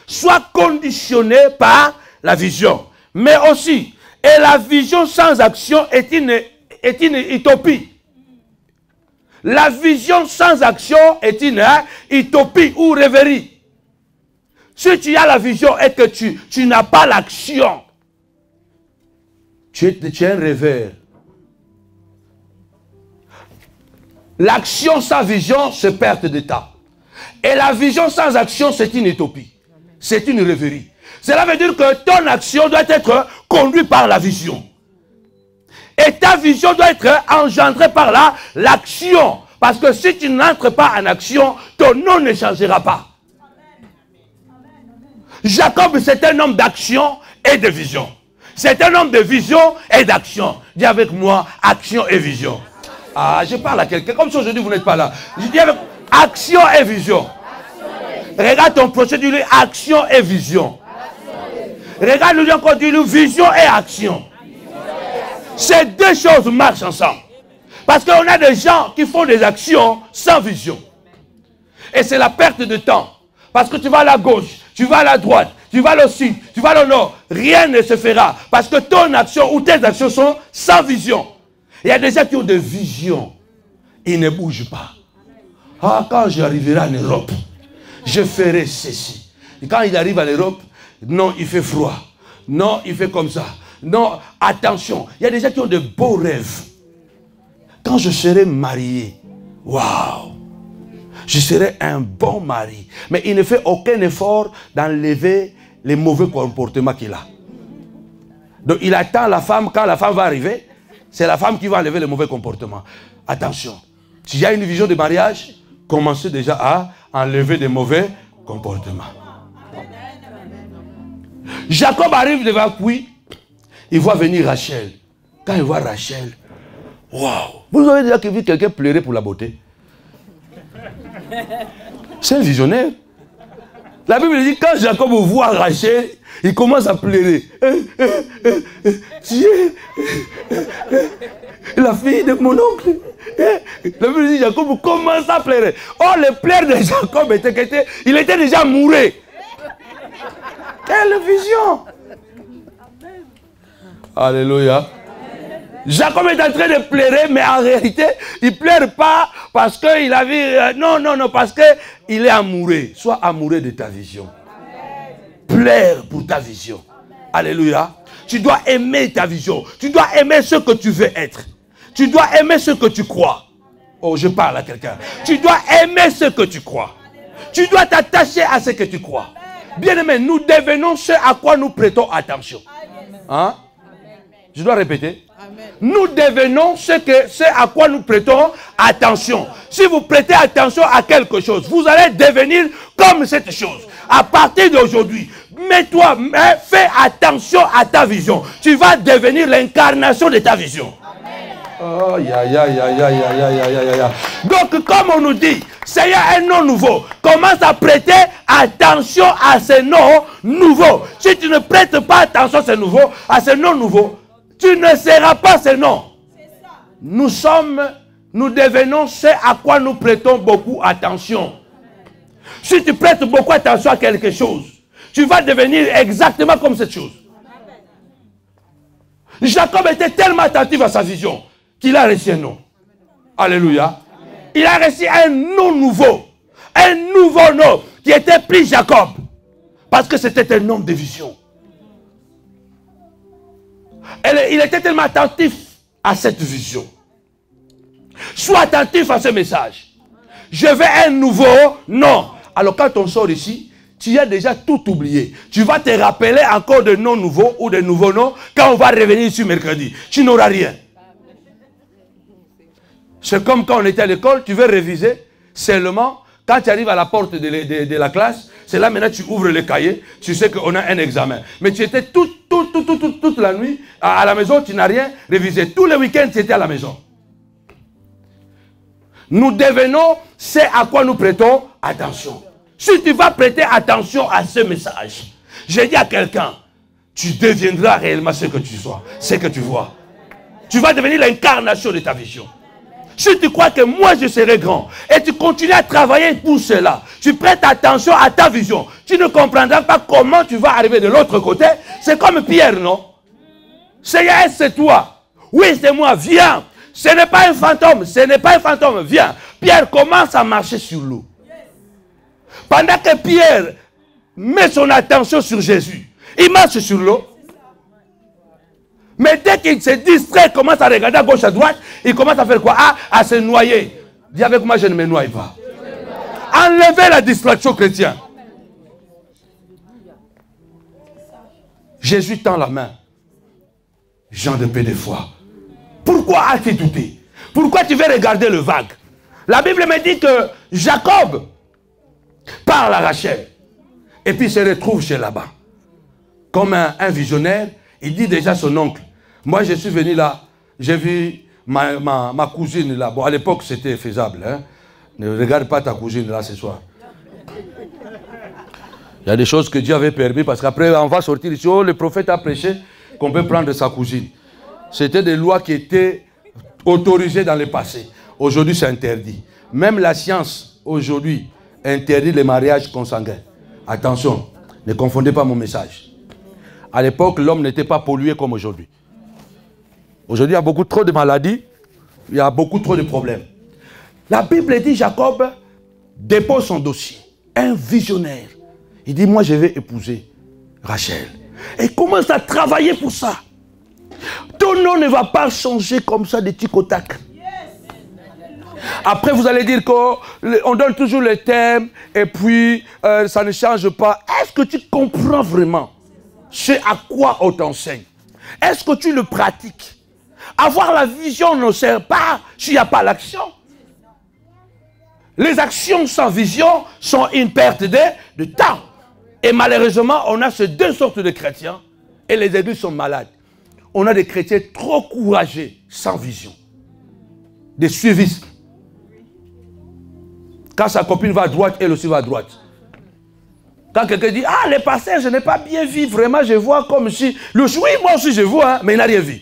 soit conditionnée par la vision. Mais aussi, et la vision sans action est une utopie. La vision sans action est une utopie ou rêverie. Si tu as la vision et que tu n'as pas l'action, tu es un rêveur. L'action sans vision, c'est perte de temps. Et la vision sans action, c'est une utopie. C'est une rêverie. Cela veut dire que ton action doit être conduite par la vision. Et ta vision doit être engendrée par l'action. Parce que si tu n'entres pas en action, ton nom ne changera pas. Jacob, c'est un homme d'action et de vision. C'est un homme de vision et d'action. Dis avec moi, action et vision. Ah, je parle à quelqu'un. Comme si aujourd'hui vous n'êtes pas là. Je dis avec action et vision. Regarde ton prochain, dis-lui action et vision. Regarde-lui encore, dis-lui vision et action. Ces deux choses marchent ensemble. Parce qu'on a des gens qui font des actions sans vision. Et c'est la perte de temps. Parce que tu vas à la gauche, tu vas à la droite, tu vas au sud, tu vas au nord. Rien ne se fera. Parce que ton action ou tes actions sont sans vision. Il y a des gens qui ont des visions. Ils ne bougent pas. Ah, quand j'arriverai en Europe, je ferai ceci. Et quand il arrive en Europe, non, il fait froid. Non, il fait comme ça. Non, attention. Il y a des gens qui ont de beaux rêves. Quand je serai marié, waouh, je serai un bon mari. Mais il ne fait aucun effort d'enlever les mauvais comportements qu'il a. Donc il attend la femme, quand la femme va arriver, c'est la femme qui va enlever les mauvais comportements. Attention, s'il y a une vision de mariage, commencez déjà à enlever des mauvais comportements. Jacob arrive devant lui, il voit venir Rachel. Quand il voit Rachel, waouh! Vous avez déjà vu quelqu'un pleurer pour la beauté? C'est un visionnaire. La Bible dit quand Jacob voit Rachel, il commence à pleurer. La fille de mon oncle. La Bible dit Jacob commence à pleurer. Oh, le pleurs de Jacob il était déjà mouré. Quelle vision! Alléluia. Jacob est en train de pleurer, mais en réalité, il ne pleure pas parce qu'il a vu... non, parce qu'il est amoureux. Sois amoureux de ta vision. Pleure pour ta vision. Alléluia. Tu dois aimer ta vision. Tu dois aimer ce que tu veux être. Tu dois aimer ce que tu crois. Oh, je parle à quelqu'un. Tu dois aimer ce que tu crois. Tu dois t'attacher à ce que tu crois. Bien-aimés, nous devenons ce à quoi nous prêtons attention. Hein? Je dois répéter. Nous devenons ce à quoi nous prêtons attention. Si vous prêtez attention à quelque chose, vous allez devenir comme cette chose. À partir d'aujourd'hui, fais attention à ta vision. Tu vas devenir l'incarnation de ta vision. Oh, donc, comme on nous dit, Seigneur, un nom nouveau. Commence à prêter attention à ce nom nouveau. Si tu ne prêtes pas attention à ce nom nouveau, tu ne seras pas ce nom. Nous devenons ce à quoi nous prêtons beaucoup attention. Si tu prêtes beaucoup attention à quelque chose, tu vas devenir exactement comme cette chose. Jacob était tellement attentif à sa vision qu'il a reçu un nom. Alléluia. Il a reçu un nom nouveau. Un nouveau nom qui était pris Jacob. Parce que c'était un homme de vision. Il était tellement attentif à cette vision. Sois attentif à ce message. Je veux un nouveau nom. Alors quand on sort ici, tu as déjà tout oublié. Tu vas te rappeler encore de noms nouveaux ou de nouveaux noms quand on va revenir ici mercredi. Tu n'auras rien. C'est comme quand on était à l'école, tu veux réviser seulement. Quand tu arrives à la porte de la classe, c'est là maintenant tu ouvres le cahier, tu sais qu'on a un examen. Mais tu étais toute la nuit à la maison, tu n'as rien révisé. Tous les week-ends, tu étais à la maison. Nous devenons ce à quoi nous prêtons attention. Si tu vas prêter attention à ce message, je dis à quelqu'un, tu deviendras réellement ce que tu sois, ce que tu vois. Tu vas devenir l'incarnation de ta vision. Si tu crois que moi je serai grand et tu continues à travailler pour cela, tu prêtes attention à ta vision, tu ne comprendras pas comment tu vas arriver de l'autre côté. C'est comme Pierre, non? Seigneur, c'est toi. Oui, c'est moi, viens. Ce n'est pas un fantôme, ce n'est pas un fantôme, viens. Pierre commence à marcher sur l'eau. Pendant que Pierre met son attention sur Jésus. Il marche sur l'eau. Mais dès qu'il se distrait, commence à regarder à gauche, à droite, il commence à faire quoi? À se noyer. Dis avec moi, je ne me noie pas. Enlevez la distraction chrétienne. Jésus tend la main. Jean de paix de foi. Pourquoi as-tu douté? Pourquoi tu veux regarder le vague? La Bible me dit que Jacob parle à Rachel. Et puis il se retrouve chez là-bas. Comme un visionnaire, il dit déjà à son oncle. Moi je suis venu là, j'ai vu ma cousine là. Bon, à l'époque c'était faisable. Hein? Ne regarde pas ta cousine là ce soir. Il y a des choses que Dieu avait permis parce qu'après on va sortir ici. Oh, le prophète a prêché qu'on peut prendre sa cousine. C'était des lois qui étaient autorisées dans le passé. Aujourd'hui c'est interdit. Même la science aujourd'hui interdit les mariages consanguins. Attention, ne confondez pas mon message. À l'époque l'homme n'était pas pollué comme aujourd'hui. Aujourd'hui il y a beaucoup trop de maladies. Il y a beaucoup trop de problèmes. La Bible dit Jacob dépose son dossier. Un visionnaire. Il dit, moi je vais épouser Rachel. Et commence à travailler pour ça. Ton nom ne va pas changer comme ça de tic au tac. Après vous allez dire qu'on donne toujours les thèmes et puis ça ne change pas. Est-ce que tu comprends vraiment ce à quoi on t'enseigne? Est-ce que tu le pratiques? Avoir la vision ne sert pas s'il n'y a pas l'action. Les actions sans vision sont une perte de temps. Et malheureusement, on a ces deux sortes de chrétiens et les églises sont malades. On a des chrétiens trop courageux, sans vision. Des suivistes. Quand sa copine va à droite, elle aussi va à droite. Quand quelqu'un dit, ah, les pasteurs, je n'ai pas bien vu, vraiment, je vois comme si... Oui, moi aussi je vois, hein, mais il n'a rien vu.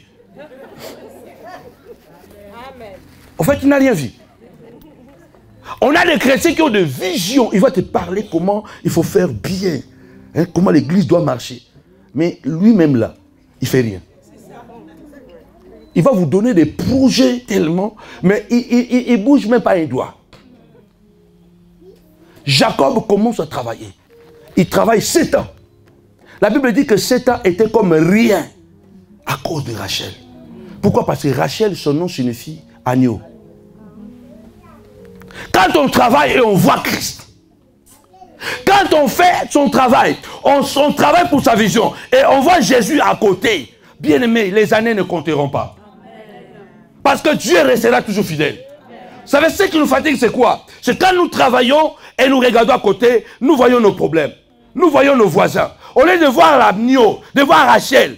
En fait, il n'a rien vu. On a des chrétiens qui ont des visions. Il va te parler comment il faut faire bien. Hein, comment l'église doit marcher. Mais lui-même là, il ne fait rien. Il va vous donner des projets tellement, mais il ne bouge même pas un doigt. Jacob commence à travailler. Il travaille 7 ans. La Bible dit que 7 ans étaient comme rien à cause de Rachel. Pourquoi? Parce que Rachel, son nom signifie agneau. Quand on travaille et on voit Christ, quand on fait son travail, on travaille pour sa vision et on voit Jésus à côté, bien aimé, les années ne compteront pas. Parce que Dieu restera toujours fidèle. Vous savez, ce qui nous fatigue, c'est quoi? C'est quand nous travaillons et nous regardons à côté, nous voyons nos problèmes. Nous voyons nos voisins. Au lieu de voir l'agneau, de voir Rachel.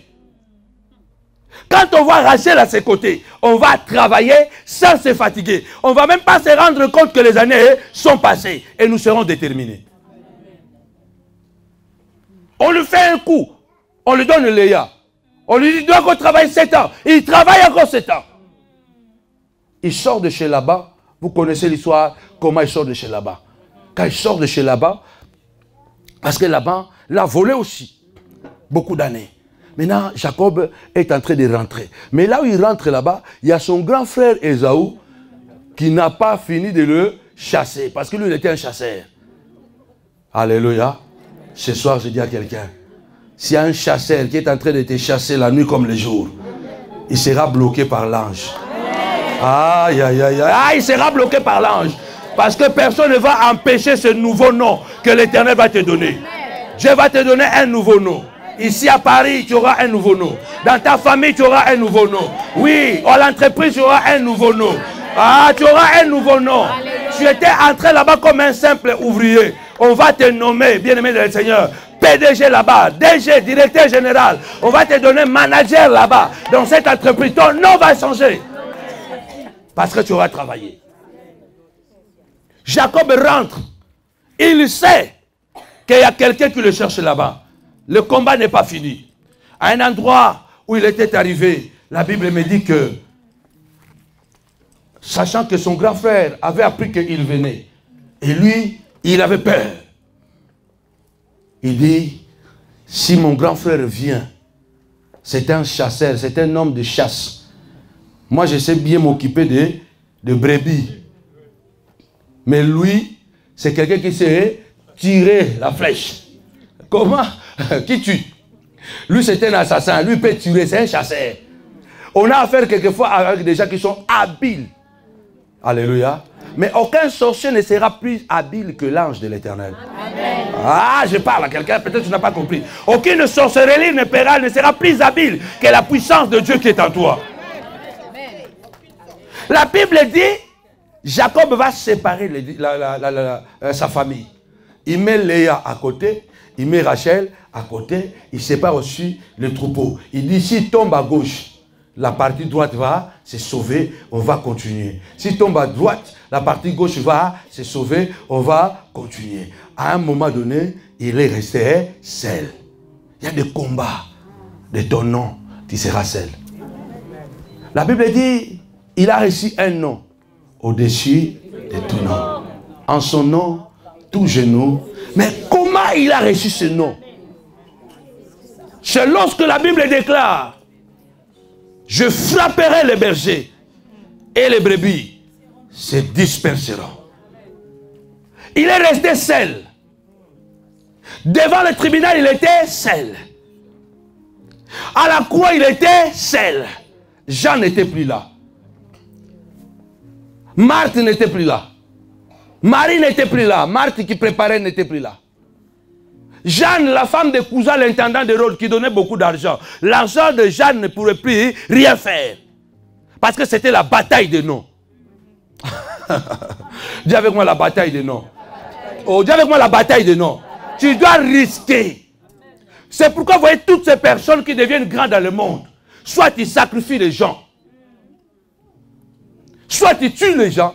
Quand on voit Rachel à ses côtés, on va travailler sans se fatiguer. On ne va même pas se rendre compte que les années sont passées et nous serons déterminés. On lui fait un coup, on lui donne Léa. On lui dit, tu dois encore travailler 7 ans. Il travaille encore 7 ans. Il sort de chez là-bas. Vous connaissez l'histoire, comment il sort de chez là-bas. Quand il sort de chez là-bas, parce que là-bas, il a volé aussi beaucoup d'années. Maintenant, Jacob est en train de rentrer. Mais là où il rentre là-bas, il y a son grand frère Ésaü qui n'a pas fini de le chasser. Parce que lui, il était un chasseur. Alléluia. Ce soir, je dis à quelqu'un, s'il y a un chasseur qui est en train de te chasser la nuit comme le jour, il sera bloqué par l'ange. Aïe, aïe, aïe, aïe. Ah, il sera bloqué par l'ange. Parce que personne ne va empêcher ce nouveau nom que l'Éternel va te donner. Dieu va te donner un nouveau nom. Ici à Paris, tu auras un nouveau nom. Dans ta famille, tu auras un nouveau nom. Oui, à l'entreprise, tu auras un nouveau nom. Ah, tu auras un nouveau nom. Tu étais entré là-bas comme un simple ouvrier. On va te nommer, bien-aimé du Seigneur, PDG là-bas, DG, directeur général. On va te donner manager là-bas. Dans cette entreprise, ton nom va changer. Parce que tu auras travaillé. Jacob rentre. Il sait qu'il y a quelqu'un qui le cherche là-bas. Le combat n'est pas fini. À un endroit où il était arrivé, la Bible me dit que, sachant que son grand frère avait appris qu'il venait, et lui, il avait peur. Il dit, si mon grand frère vient, c'est un chasseur, c'est un homme de chasse. Moi, je sais bien m'occuper de brebis. Mais lui, c'est quelqu'un qui sait tirer la flèche. Comment? Qui tue? Lui, c'est un assassin. Lui peut tuer, c'est un chasseur. On a affaire quelquefois avec des gens qui sont habiles. Alléluia. Mais aucun sorcier ne sera plus habile que l'ange de l'Éternel. Ah, je parle à quelqu'un, peut-être tu n'as pas compris. Aucune sorcellerie ne sera plus habile que la puissance de Dieu qui est en toi. La Bible dit, Jacob va séparer sa famille. Il met Léa à côté, il met Rachel à côté, il sépare aussi le troupeau. Il dit, s'il tombe à gauche, la partie droite va se sauver, on va continuer. S'il tombe à droite, la partie gauche va se sauver, on va continuer. À un moment donné, il est resté seul. Il y a des combats de ton nom, tu seras seul. La Bible dit, il a reçu un nom au-dessus de tout nom. En son nom, tout genou. Mais comment il a reçu ce nom? C'est lorsque la Bible déclare, je frapperai les bergers et les brebis se disperseront. Il est resté seul. Devant le tribunal, il était seul. À la croix, il était seul. Jean n'était plus là. Marthe n'était plus là. Marie n'était plus là. Marthe qui préparait n'était plus là. Jeanne, la femme de Cousin, l'intendant de Rhodes, qui donnait beaucoup d'argent. L'argent de Jeanne ne pourrait plus rien faire. Parce que c'était la bataille des noms. Dis avec moi la bataille des noms. Oh, dis avec moi la bataille des noms. Tu dois risquer. C'est pourquoi vous voyez toutes ces personnes qui deviennent grandes dans le monde. Soit ils sacrifient les gens. Soit ils tuent les gens.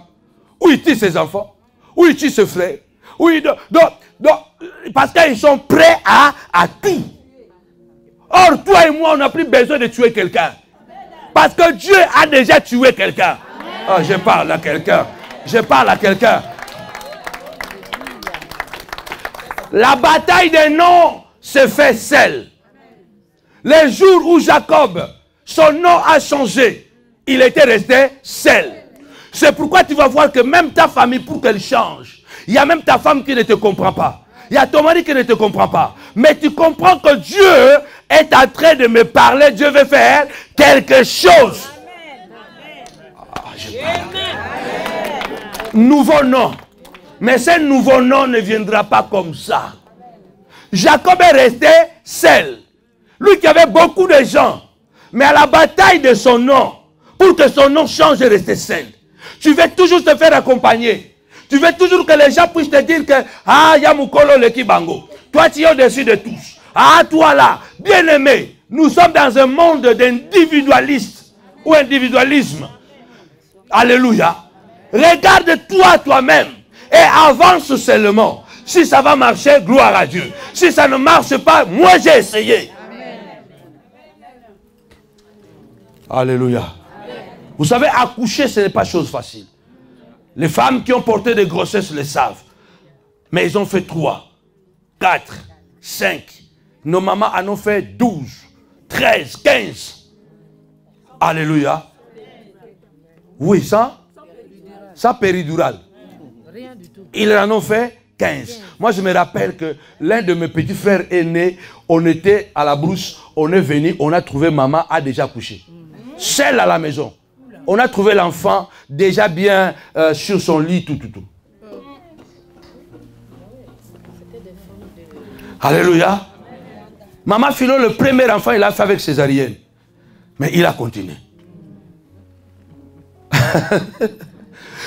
Ou ils tuent ses enfants. Ou ils tuent ses frères. Ou ils... parce qu'ils sont prêts à tout. Or, toi et moi, on n'a plus besoin de tuer quelqu'un. Parce que Dieu a déjà tué quelqu'un. Oh, je parle à quelqu'un. Je parle à quelqu'un. La bataille des noms se fait seule. Le jour où Jacob, son nom a changé, il était resté seul. C'est pourquoi tu vas voir que même ta famille, pour qu'elle change, il y a même ta femme qui ne te comprend pas. Il y a ton mari qui ne te comprend pas. Mais tu comprends que Dieu est en train de me parler. Dieu veut faire quelque chose. Nouveau nom. Mais ce nouveau nom ne viendra pas comme ça. Jacob est resté seul. Lui qui avait beaucoup de gens. Mais à la bataille de son nom, pour que son nom change et rester seul, tu veux toujours te faire accompagner. Tu veux toujours que les gens puissent te dire que ah, Yamukolo le Kibango. Toi, tu es au-dessus de tous. Ah, toi là, bien-aimé, nous sommes dans un monde d'individualistes ou individualisme. Alléluia. Regarde-toi toi-même et avance seulement. Si ça va marcher, gloire à Dieu. Si ça ne marche pas, moi j'ai essayé. Amen. Alléluia. Amen. Vous savez, accoucher, ce n'est pas chose facile. Les femmes qui ont porté des grossesses le savent. Mais ils ont fait 3, 4, 5. Nos mamans en ont fait 12, 13, 15. Alléluia. Oui, ça péridurale. Ils en ont fait 15. Moi, je me rappelle que l'un de mes petits frères aînés, on était à la brousse, on est venu, on a trouvé maman a déjà couché. Seule à la maison. On a trouvé l'enfant déjà bien sur son lit, tout. Alléluia. Maman Philo, le premier enfant, il a fait avec césarienne. Mais il a continué.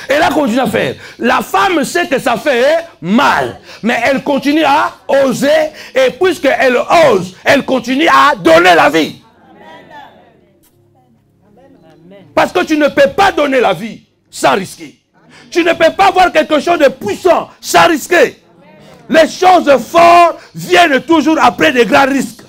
Elle a continué à faire. La femme sait que ça fait mal. Mais elle continue à oser. Et puisqu'elle ose, elle continue à donner la vie. Parce que tu ne peux pas donner la vie sans risquer. Tu ne peux pas voir quelque chose de puissant sans risquer. Les choses fortes viennent toujours après des grands risques.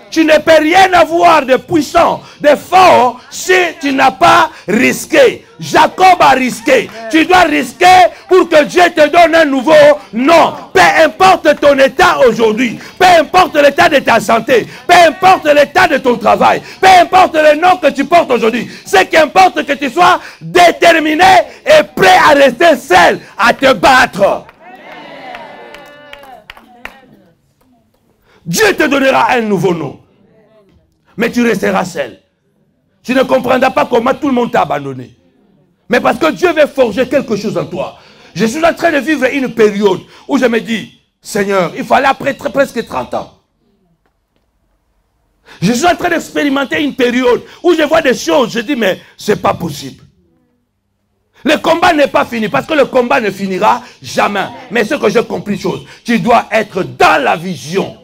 Tu ne peux rien avoir de puissant, de fort, si tu n'as pas risqué. Jacob a risqué. Tu dois risquer pour que Dieu te donne un nouveau nom. Peu importe ton état aujourd'hui, peu importe l'état de ta santé, peu importe l'état de ton travail, peu importe le nom que tu portes aujourd'hui, ce qui importe que tu sois déterminé et prêt à rester seul, à te battre. Dieu te donnera un nouveau nom. Mais tu resteras seul. Tu ne comprendras pas comment tout le monde t'a abandonné. Mais parce que Dieu veut forger quelque chose en toi. Je suis en train de vivre une période où je me dis, Seigneur, il fallait après presque 30 ans. Je suis en train d'expérimenter une période où je vois des choses, je dis, mais c'est pas possible. Le combat n'est pas fini, parce que le combat ne finira jamais. Mais ce que j'ai compris, chose, tu dois être dans la vision.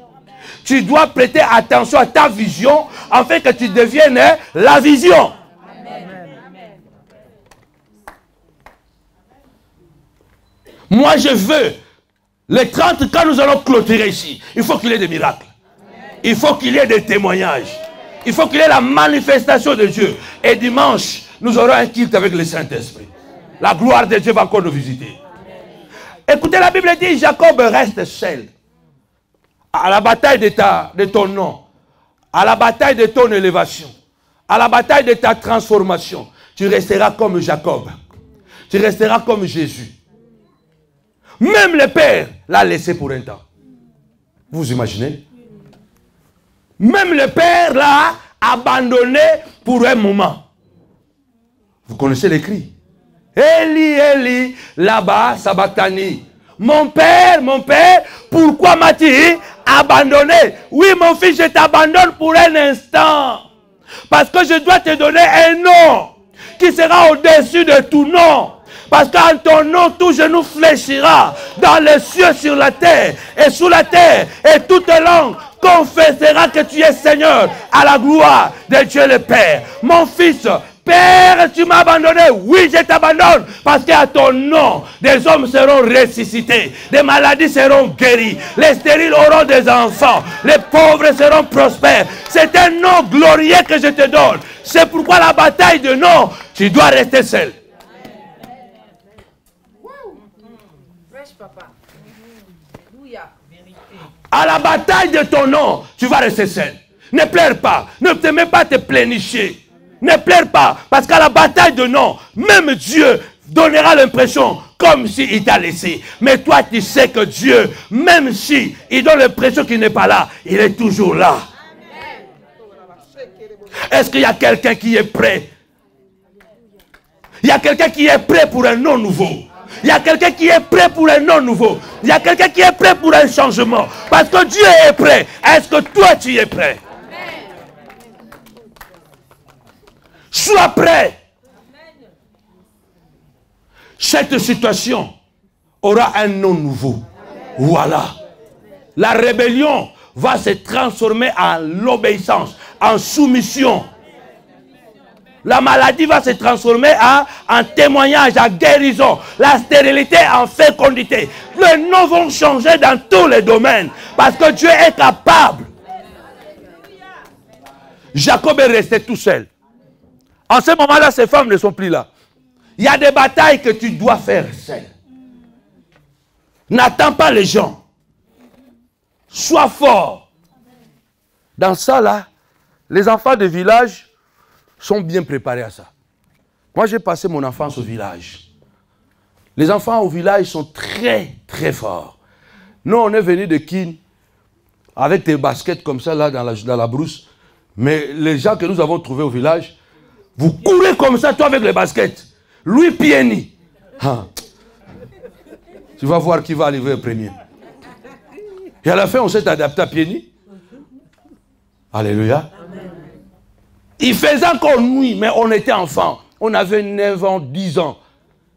Tu dois prêter attention à ta vision, afin que tu deviennes la vision. Moi, je veux, les 30, quand nous allons clôturer ici, il faut qu'il y ait des miracles. Il faut qu'il y ait des témoignages. Il faut qu'il y ait la manifestation de Dieu. Et dimanche, nous aurons un culte avec le Saint-Esprit. La gloire de Dieu va encore nous visiter. Écoutez, la Bible dit, Jacob reste seul. À la bataille de ton nom, à la bataille de ton élévation, à la bataille de ta transformation, tu resteras comme Jacob. Tu resteras comme Jésus. Même le Père l'a laissé pour un temps. Vous imaginez? Même le Père l'a abandonné pour un moment. Vous connaissez l'écrit. Eli, Eli, là-bas, Sabatani. Mon Père, pourquoi m'as-tu abandonné? Oui, mon fils, je t'abandonne pour un instant. Parce que je dois te donner un nom qui sera au-dessus de tout nom. Parce qu'en ton nom, tout genou fléchira dans les cieux, sur la terre et sous la terre. Et toute langue confessera que tu es Seigneur à la gloire de Dieu le Père. Mon fils, Père, tu m'as abandonné. Oui, je t'abandonne. Parce qu'à ton nom, des hommes seront ressuscités. Des maladies seront guéries. Les stériles auront des enfants. Les pauvres seront prospères. C'est un nom glorieux que je te donne. C'est pourquoi la bataille de nom, tu dois rester seul. À la bataille de ton nom, tu vas rester seul. Ne pleure pas. Ne te mets pas à te plénicher. Ne pleure pas. Parce qu'à la bataille de nom, même Dieu donnera l'impression comme s'il t'a laissé. Mais toi, tu sais que Dieu, même si il donne l'impression qu'il n'est pas là, il est toujours là. Est-ce qu'il y a quelqu'un qui est prêt? Il y a quelqu'un qui est prêt pour un nom nouveau. Il y a quelqu'un qui est prêt pour un nom nouveau. Il y a quelqu'un qui est prêt pour un changement. Parce que Dieu est prêt. Est-ce que toi tu es prêt? Sois prêt. Cette situation aura un nom nouveau. Voilà. La rébellion va se transformer en l'obéissance, en soumission. La maladie va se transformer en témoignage, en guérison. La stérilité en fécondité. Les noms vont changer dans tous les domaines. Parce que Dieu est capable. Jacob est resté tout seul. En ce moment-là, ces femmes ne sont plus là. Il y a des batailles que tu dois faire seul. N'attends pas les gens. Sois fort. Dans ça, là, les enfants de village sont bien préparés à ça. Moi, j'ai passé mon enfance au village. Les enfants au village sont très, très forts. Nous, on est venus de Kin avec des baskets comme ça, là, dans la brousse. Mais les gens que nous avons trouvés au village, vous courez comme ça, toi, avec les baskets. Lui, pieds nus. Ah. Tu vas voir qui va arriver le premier. Et à la fin, on s'est adapté à pieds nus. Alléluia. Il faisait encore nuit, mais on était enfants. On avait 9 ans, 10 ans.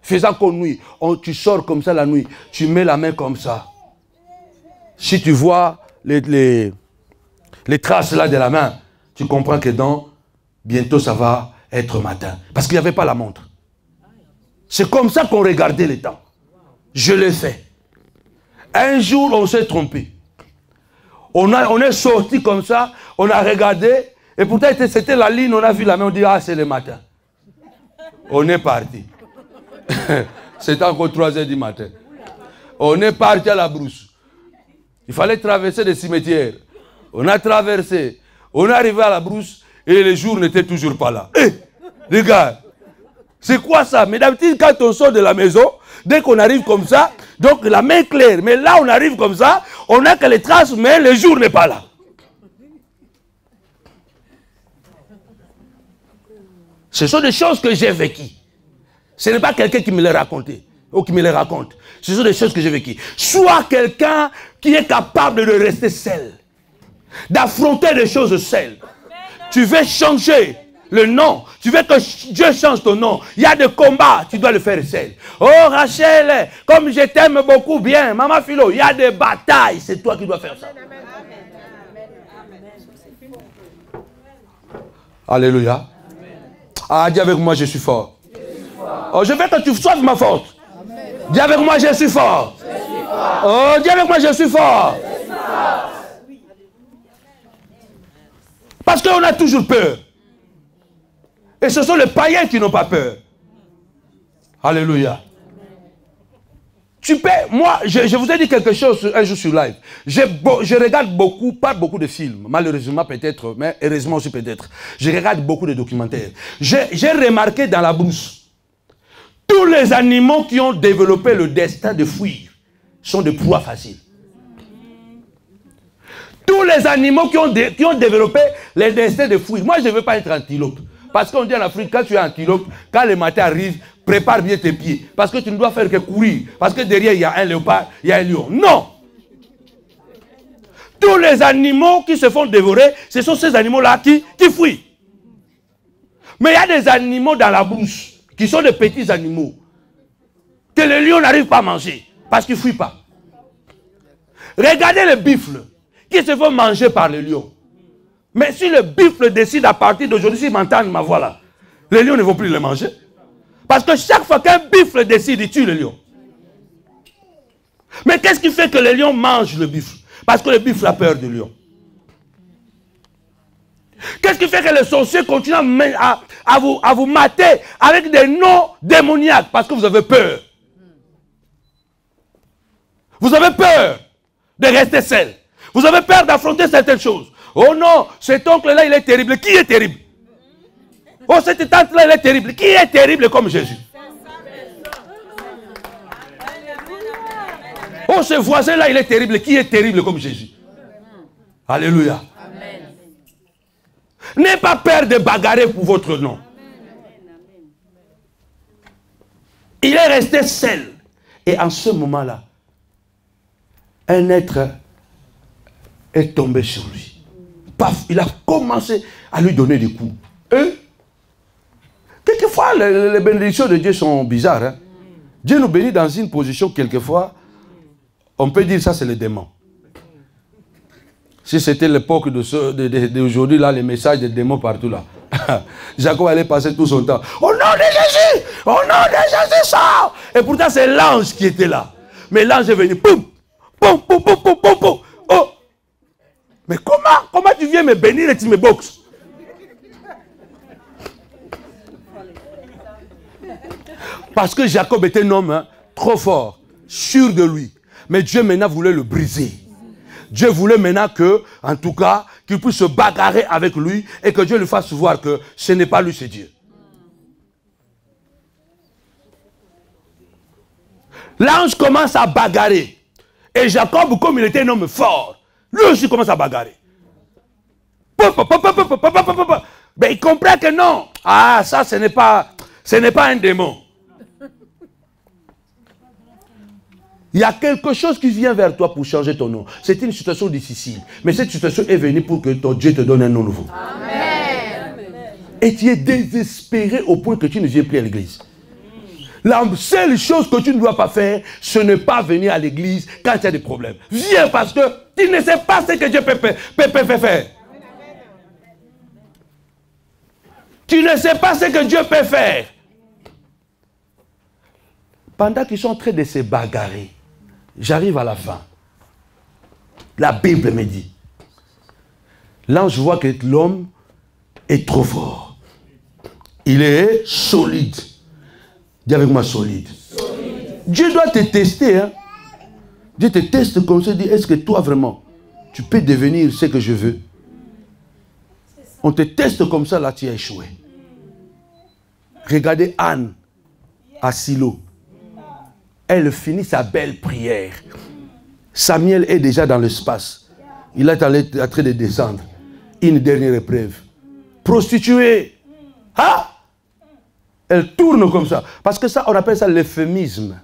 Il faisait encore nuit. Tu sors comme ça la nuit. Tu mets la main comme ça. Si tu vois les traces là de la main, tu comprends que bientôt ça va être matin. Parce qu'il n'y avait pas la montre. C'est comme ça qu'on regardait le temps. Je l'ai fait. Un jour, on s'est trompé. On est sorti comme ça, on a regardé. Et pourtant, c'était la ligne, on a vu la main, on dit, ah, c'est le matin. On est parti. C'était encore 3 heures du matin. On est parti à la brousse. Il fallait traverser des cimetières. On a traversé. On est arrivé à la brousse et le jour n'était toujours pas là. Hé, regarde. C'est quoi ça? Mais d'habitude, quand on sort de la maison, dès qu'on arrive comme ça, donc la main est claire. Mais là, on arrive comme ça, on n'a que les traces, mais le jour n'est pas là. Ce sont des choses que j'ai vécues. Ce n'est pas quelqu'un qui me les racontait ou qui me les raconte. Ce sont des choses que j'ai vécues. Sois quelqu'un qui est capable de rester seul, d'affronter des choses seul. Tu veux changer le nom, tu veux que Dieu change ton nom. Il y a des combats, tu dois le faire seul. Oh Rachel, comme je t'aime beaucoup bien, Maman Philo, il y a des batailles, c'est toi qui dois faire ça. Alléluia. Ah, dis avec moi, je suis fort. Oh, je veux que tu sois ma force. Dis avec moi, je suis fort. Oh, dis avec moi, je suis fort. Parce qu'on a toujours peur. Et ce sont les païens qui n'ont pas peur. Alléluia. Tu peux, moi, je vous ai dit quelque chose un jour sur live. Je regarde beaucoup, pas beaucoup de films, malheureusement peut-être, mais heureusement aussi peut-être. Je regarde beaucoup de documentaires. J'ai remarqué dans la brousse, tous les animaux qui ont développé le destin de fuir sont des proies faciles. Tous les animaux qui ont développé le destin de fuir. Moi, je ne veux pas être antilope. Parce qu'on dit en Afrique, quand tu es antilope, quand le matin arrive, prépare bien tes pieds. Parce que tu ne dois faire que courir. Parce que derrière, il y a un léopard, il y a un lion. Non! Tous les animaux qui se font dévorer, ce sont ces animaux-là qui fuient. Mais il y a des animaux dans la brousse, qui sont des petits animaux, que le lion n'arrive pas à manger, parce qu'il ne fuit pas. Regardez les buffles, qui se font manger par le lion. Mais si le buffle décide à partir d'aujourd'hui, s'il m'entend ma voix là, les lions ne vont plus le manger. Parce que chaque fois qu'un buffle décide, il tue le lion. Mais qu'est-ce qui fait que le lion mange le buffle? Parce que le buffle a peur du lion. Qu'est-ce qui fait que les sorciers continuent à vous mater avec des noms démoniaques? Parce que vous avez peur. Vous avez peur de rester seul. Vous avez peur d'affronter certaines choses. Oh non, cet oncle-là, il est terrible. Qui est terrible? Oh, cette tante-là, elle est terrible. Qui est terrible comme Jésus? Oh, ce voisin-là, il est terrible. Qui est terrible comme Jésus? Alléluia. N'ayez pas peur de bagarrer pour votre nom. Il est resté seul. Et en ce moment-là, un être est tombé sur lui. Paf, il a commencé à lui donner des coups. Quelquefois, les bénédictions de Dieu sont bizarres. Hein? Dieu nous bénit dans une position, quelquefois, on peut dire ça, c'est le démon. Si c'était l'époque d'aujourd'hui, là, les messages des démons partout, là. Jacob allait passer tout son temps. Au nom de Jésus! Au nom de Jésus, sort! Et pourtant, c'est l'ange qui était là. Mais l'ange est venu. Poum! Poum, poum, poum, poum, poum, poum. Oh! Mais comment tu viens me bénir et tu me boxes? Parce que Jacob était un homme trop fort, sûr de lui. Mais Dieu maintenant voulait le briser. Dieu voulait maintenant que, en tout cas, qu'il puisse se bagarrer avec lui et que Dieu lui fasse voir que ce n'est pas lui, c'est Dieu. L'ange commence à bagarrer. Et Jacob, comme il était un homme fort, lui aussi commence à bagarrer. Mais il comprend que non. Ah, ça, ce n'est pas un démon. Il y a quelque chose qui vient vers toi pour changer ton nom. C'est une situation difficile. Mais cette situation est venue pour que ton Dieu te donne un nom nouveau. Amen. Et tu es désespéré au point que tu ne viens plus à l'église. La seule chose que tu ne dois pas faire, ce n'est pas venir à l'église quand il y a des problèmes. Viens parce que tu ne sais pas ce que Dieu peut faire. Tu ne sais pas ce que Dieu peut faire. Pendant qu'ils sont en train de se bagarrer, j'arrive à la fin. La Bible me dit, l'ange voit que l'homme est trop fort. Il est solide. Dis avec moi solide. Dieu doit te tester. Hein? Dieu te teste comme ça, dit, est-ce que toi vraiment, tu peux devenir ce que je veux? On te teste comme ça, là tu as échoué. Regardez Anne à Silo. Elle finit sa belle prière. Samuel est déjà dans l'espace. Il est en train de descendre. Une dernière épreuve. Prostituée. Ah! Elle tourne comme ça. Parce que ça, on appelle ça l'euphémisme.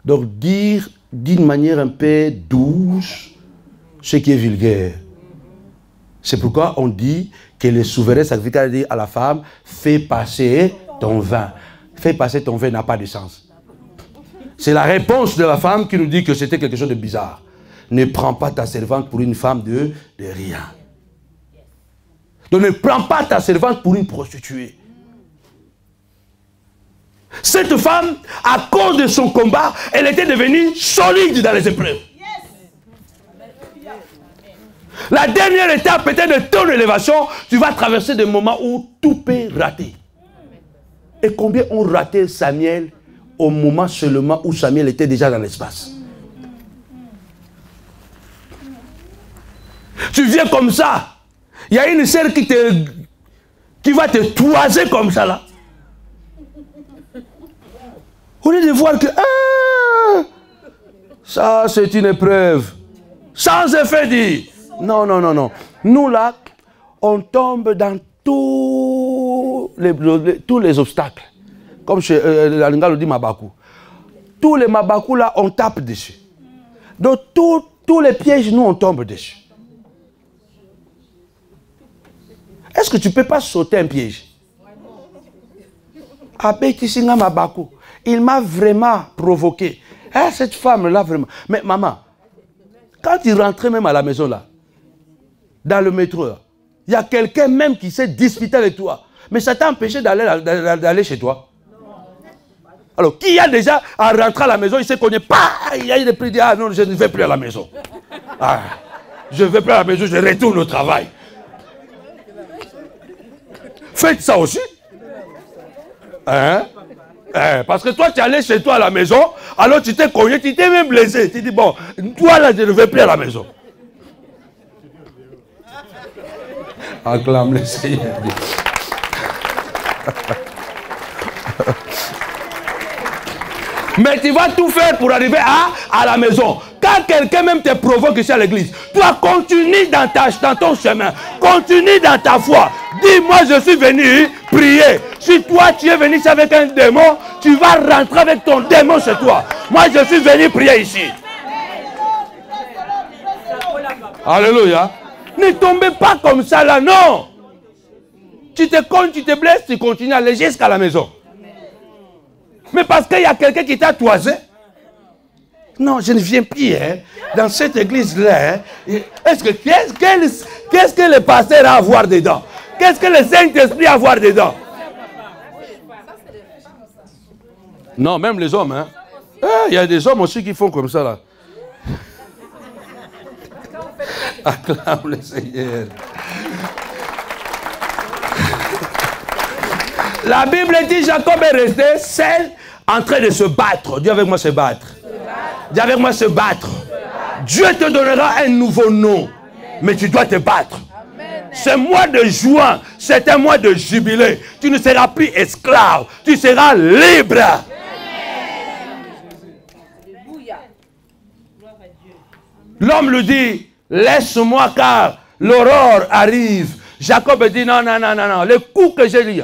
Donc dire d'une manière un peu douce ce qui est vulgaire. C'est pourquoi on dit que le souverain sacrificateur dit à la femme, fais passer ton vin. Fais passer ton vin n'a pas de sens. C'est la réponse de la femme qui nous dit que c'était quelque chose de bizarre. Ne prends pas ta servante pour une femme de rien. Donc ne prends pas ta servante pour une prostituée. Cette femme, à cause de son combat, elle était devenue solide dans les épreuves. La dernière étape peut-être de ton élévation, tu vas traverser des moments où tout peut rater. Et combien ont raté Samuel au moment seulement où Samuel était déjà dans l'espace? Tu viens comme ça, il y a une sœur qui va te toiser comme ça là. Au lieu de voir que ça c'est une épreuve, sans effet dit. Non, non, non, non. Nous là, on tombe dans tous les obstacles. Comme chez l'Alingalo dit Mabakou. Tous les Mabakou là, on tape dessus. Donc tous les pièges, nous on tombe dessus. Est-ce que tu ne peux pas sauter un piège? Abetisinga Mabakou. Il m'a vraiment provoqué. Hein, cette femme-là, vraiment. Mais maman, quand il rentrait même à la maison, là, dans le métro, il y a quelqu'un même qui s'est disputé avec toi. Mais ça t'a empêché d'aller chez toi. Alors, qui a déjà, à rentrer à la maison, il sait qu'on n'est pas... Il y a des prix, il dit, ah non, je ne vais plus à la maison. Ah, je ne vais plus à la maison, je retourne au travail. Faites ça aussi. Hein? Parce que toi, tu es allé chez toi à la maison, alors tu t'es cogné, tu t'es même blessé. Tu dis, bon, toi là, je ne vais plus à la maison. Acclame le Seigneur. Mais tu vas tout faire pour arriver à la maison. Quand quelqu'un même te provoque ici à l'église, toi continue dans ton chemin. Continue dans ta foi. Dis, moi je suis venu prier. Si toi tu es venu ici avec un démon, tu vas rentrer avec ton démon chez toi. Moi je suis venu prier ici. Alléluia. Ne tombez pas comme ça là, non. Tu te cognes, tu te blesses, tu continues à aller jusqu'à la maison. Mais parce qu'il y a quelqu'un qui t'a toisé. Non, je ne viens plus hein, dans cette église-là. Hein. Qu'est-ce que le pasteur a à voir dedans? Qu'est-ce que le Saint-Esprit a à voir dedans? Non, même les hommes. Hein. Il y a des hommes aussi qui font comme ça là. Acclame le Seigneur. La Bible dit Jacob est resté seul en train de se battre. Dis avec moi se battre. Dis avec moi se battre. Dieu te donnera un nouveau nom. Mais tu dois te battre. Ce mois de juin, c'est un mois de jubilé. Tu ne seras plus esclave. Tu seras libre. L'homme lui dit, laisse-moi car l'aurore arrive. Jacob dit, non, non, non, non, non. Le coup que j'ai dit,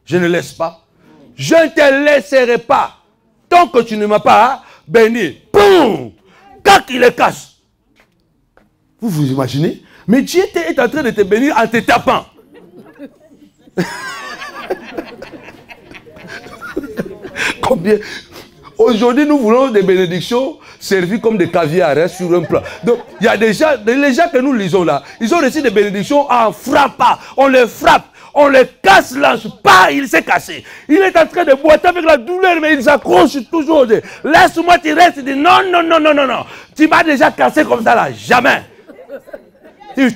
je ne laisse pas. Je ne te laisserai pas. Tant que tu ne m'as pas béni. Boum! Quand il le casse. Vous vous imaginez? Mais Dieu est en train de te bénir en te tapant. Combien? Aujourd'hui, nous voulons des bénédictions servies comme des caviar hein, sur un plat. Donc, il y a des gens que nous lisons là, ils ont reçu des bénédictions en frappant. On les frappe, on les casse l'ange. Pas, il s'est cassé. Il est en train de boiter avec la douleur, mais il s'accroche toujours. Laisse-moi, tu restes. Il dit non, non, non, non, non, non. Tu m'as déjà cassé comme ça là, jamais.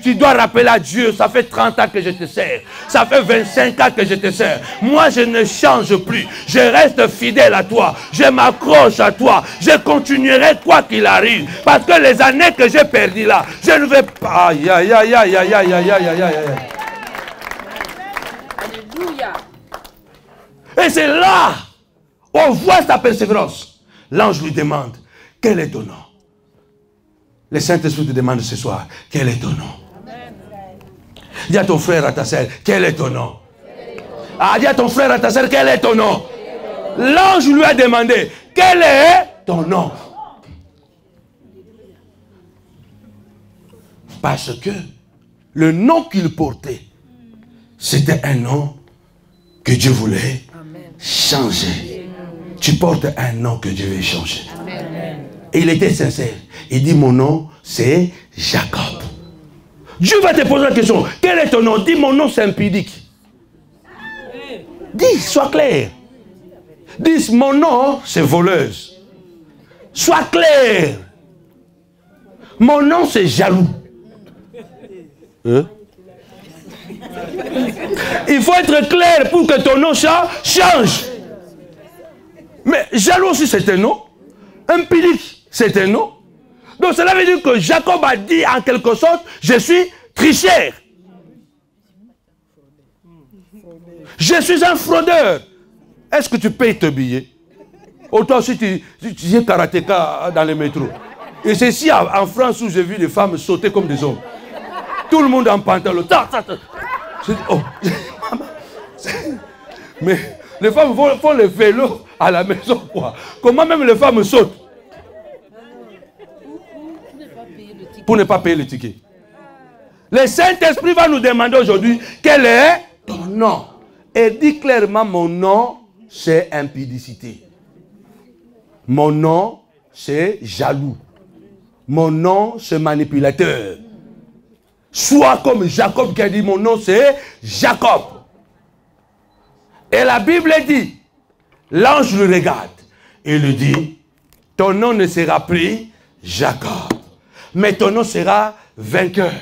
Tu dois rappeler à Dieu, ça fait 30 ans que je te sers. Ça fait 25 ans que je te sers. Moi, je ne change plus. Je reste fidèle à toi. Je m'accroche à toi. Je continuerai quoi qu'il arrive. Parce que les années que j'ai perdues là, je ne vais pas... Aïe, aïe, aïe, aïe, aïe, aïe, aïe, aïe, aïe, aïe. Alléluia. Et c'est là où on voit sa persévérance. L'ange lui demande, quel est ton nom? Le Saint-Esprit te demande ce soir, quel est ton nom? Dis à ton frère, à ta sœur, quel est ton nom? Ah, dis à ton frère, à ta sœur, quel est ton nom? L'ange lui a demandé, quel est ton nom? Parce que le nom qu'il portait, c'était un nom que Dieu voulait changer. Tu portes un nom que Dieu veut changer. Et il était sincère. Il dit, mon nom, c'est Jacob. Dieu va te poser la question, quel est ton nom? Dis, mon nom, c'est impudique. Dis, sois clair. Dis, mon nom, c'est voleuse. Sois clair. Mon nom, c'est jaloux. Il faut être clair pour que ton nom change. Mais jaloux aussi, c'est un nom. Impudique, c'est un nom. Donc cela veut dire que Jacob a dit en quelque sorte, je suis tricheur. Je suis un fraudeur. Est-ce que tu payes tes billets? Ou toi aussi tu es karatéka dans les métros. Et c'est ici en France où j'ai vu des femmes sauter comme des hommes. Tout le monde en pantalon. Oh. Mais les femmes font le vélo à la maison, quoi. Comment même les femmes sautent? Pour ne pas payer le ticket. Le Saint-Esprit va nous demander aujourd'hui quel est ton nom. Et dit clairement, mon nom, c'est impudicité. Mon nom, c'est jaloux. Mon nom, c'est manipulateur. Sois comme Jacob qui a dit, mon nom, c'est Jacob. Et la Bible dit, l'ange le regarde et lui dit, ton nom ne sera plus Jacob, mais ton nom sera vainqueur.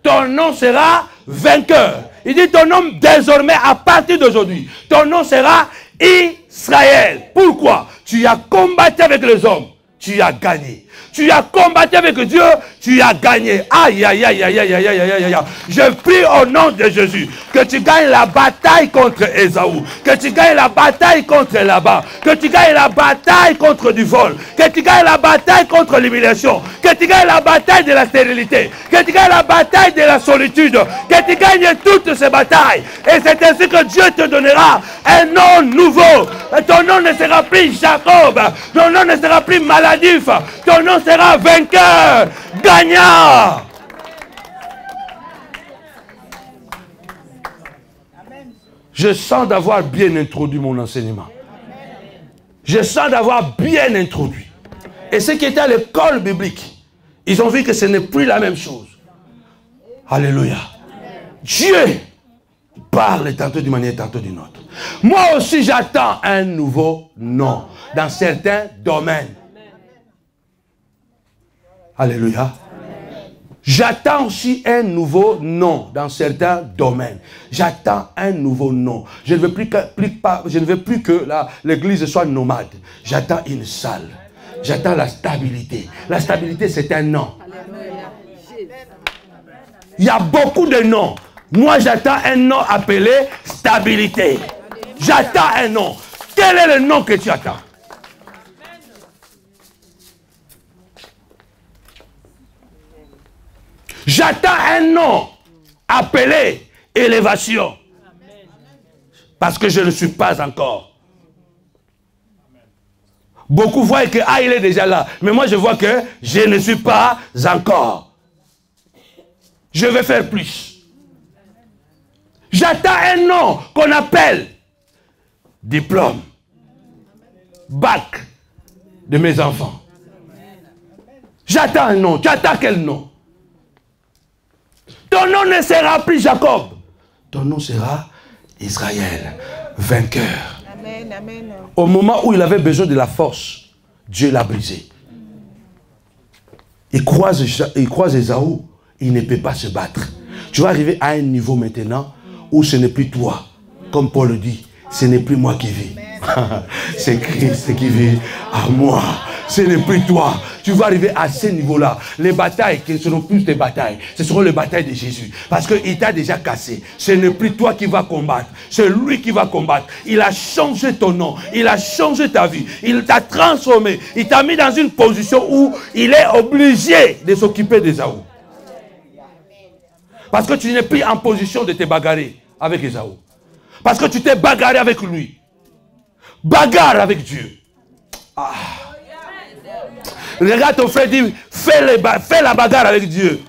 Ton nom sera vainqueur. Il dit ton nom désormais, à partir d'aujourd'hui, ton nom sera Israël. Pourquoi? Tu as combattu avec les hommes, tu as gagné. Tu as combattu avec Dieu, tu as gagné. Aïe, aïe, aïe, aïe, aïe, aïe, aïe, aïe, aïe. Je prie au nom de Jésus que tu gagnes la bataille contre Ésaü, que tu gagnes la bataille contre Laban, que tu gagnes la bataille contre du vol, que tu gagnes la bataille contre l'humiliation, que tu gagnes la bataille de la stérilité, que tu gagnes la bataille de la solitude, que tu gagnes toutes ces batailles. Et c'est ainsi que Dieu te donnera un nom nouveau. Et ton nom ne sera plus Jacob, ton nom ne sera plus maladif, ton nom sera vainqueur, gagnant. Je sens d'avoir bien introduit mon enseignement. Je sens d'avoir bien introduit. Et ceux qui étaient à l'école biblique, ils ont vu que ce n'est plus la même chose. Alléluia. Dieu parle tantôt d'une manière, tantôt d'une autre. Moi aussi, j'attends un nouveau nom dans certains domaines. Alléluia. J'attends aussi un nouveau nom dans certains domaines. J'attends un nouveau nom. Je ne veux plus que l'église soit nomade. J'attends une salle. J'attends la stabilité. La stabilité, c'est un nom. Il y a beaucoup de noms. Moi, j'attends un nom appelé stabilité. J'attends un nom. Quel est le nom que tu attends? J'attends un nom appelé élévation. Parce que je ne suis pas encore. Beaucoup voient que il est déjà là. Mais moi je vois que je ne suis pas encore. Je vais faire plus. J'attends un nom qu'on appelle diplôme. Bac de mes enfants. J'attends un nom. Tu attends quel nom? Ton nom ne sera plus Jacob. Ton nom sera Israël, vainqueur. Amen, amen. Au moment où il avait besoin de la force, Dieu l'a brisé. Il croise Ésaü, il ne peut pas se battre. Tu vas arriver à un niveau maintenant où ce n'est plus toi. Comme Paul dit, ce n'est plus moi qui vis. C'est Christ qui vit à moi. Ce n'est plus toi. tu vas arriver à ce niveau-là. Les batailles qui ne seront plus des batailles, ce seront les batailles de Jésus. Parce qu'il t'a déjà cassé. Ce n'est plus toi qui vas combattre, c'est lui qui va combattre. Il a changé ton nom, il a changé ta vie, il t'a transformé, il t'a mis dans une position où il est obligé de s'occuper d'Ésaü. Parce que tu n'es plus en position de te bagarrer avec Ésaü. Parce que tu t'es bagarré avec lui. Bagarre avec Dieu. Ah. Regarde ton frère, dit, fais la bagarre avec Dieu.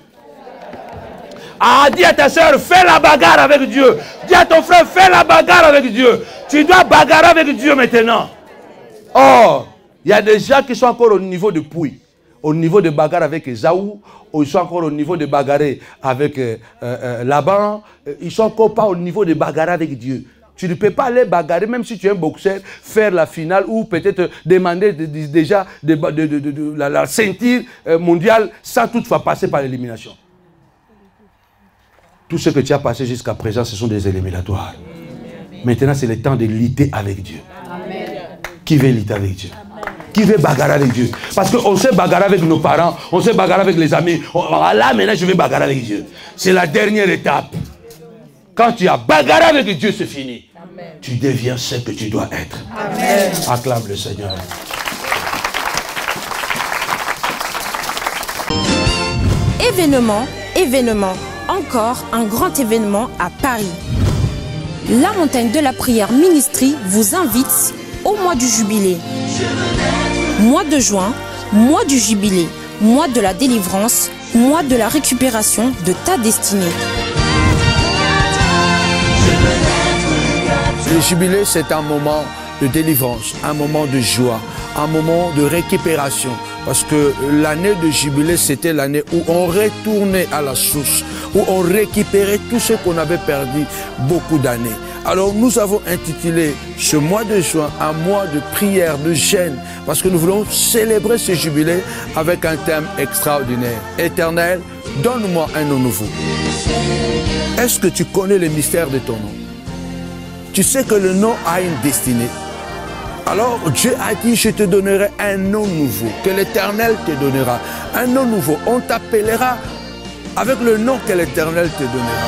Ah, dis à ta soeur, fais la bagarre avec Dieu. Dis à ton frère, fais la bagarre avec Dieu. Tu dois bagarrer avec Dieu maintenant. Oh, il y a des gens qui sont encore au niveau de Pouille, au niveau de bagarre avec Ésaü, ou ils sont encore au niveau de bagarrer avec Laban. Ils ne sont encore pas au niveau de bagarrer avec Dieu. Tu ne peux pas aller bagarrer, même si tu es un boxeur, faire la finale ou peut-être demander déjà la ceinture mondiale sans toutefois passer par l'élimination. Tout ce que tu as passé jusqu'à présent, ce sont des éliminatoires. Maintenant, c'est le temps de lutter avec Dieu. Amen. Qui veut lutter avec Dieu? Qui veut bagarrer avec Dieu? Parce qu'on sait bagarrer avec nos parents, on sait bagarrer avec les amis. Là, maintenant, je vais bagarrer avec Dieu. C'est la dernière étape. Quand tu as bagarré avec Dieu, c'est fini. Amen. Tu deviens ce que tu dois être. Amen. Acclame le Seigneur. Événement. Encore un grand événement à Paris. La montagne de la prière Ministry vous invite au mois du jubilé. Mois de juin, mois du jubilé, mois de la délivrance, mois de la récupération de ta destinée. Le jubilé, c'est un moment de délivrance, un moment de joie, un moment de récupération. Parce que l'année de jubilé, c'était l'année où on retournait à la source, où on récupérait tout ce qu'on avait perdu beaucoup d'années. Alors nous avons intitulé ce mois de juin un mois de prière, de jeûne, parce que nous voulons célébrer ce jubilé avec un thème extraordinaire. Éternel, donne-moi un nom nouveau. Est-ce que tu connais le mystère de ton nom? Tu sais que le nom a une destinée. Alors Dieu a dit, je te donnerai un nom nouveau, que l'Éternel te donnera. Un nom nouveau, on t'appellera avec le nom que l'Éternel te donnera.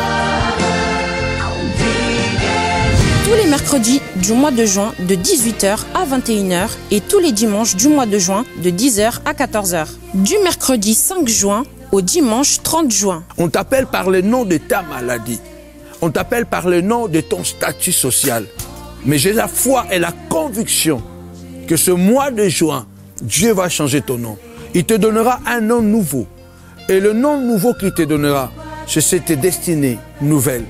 Tous les mercredis du mois de juin de 18h à 21h et tous les dimanches du mois de juin de 10h à 14h. Du mercredi 5 juin au dimanche 30 juin. On t'appelle par le nom de ta maladie. On t'appelle par le nom de ton statut social. Mais j'ai la foi et la conviction que ce mois de juin, Dieu va changer ton nom. Il te donnera un nom nouveau. Et le nom nouveau qu'il te donnera, c'est cette destinée nouvelle.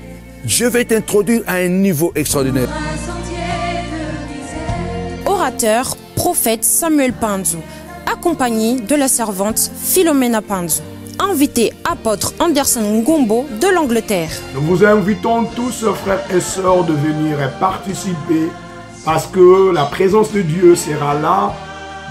Dieu va t'introduire à un niveau extraordinaire. Orateur, prophète Samuel Panzu, accompagné de la servante Philomena Panzu. Invité apôtre Anderson Ngombo de l'Angleterre. Nous vous invitons tous, frères et sœurs, de venir participer parce que la présence de Dieu sera là,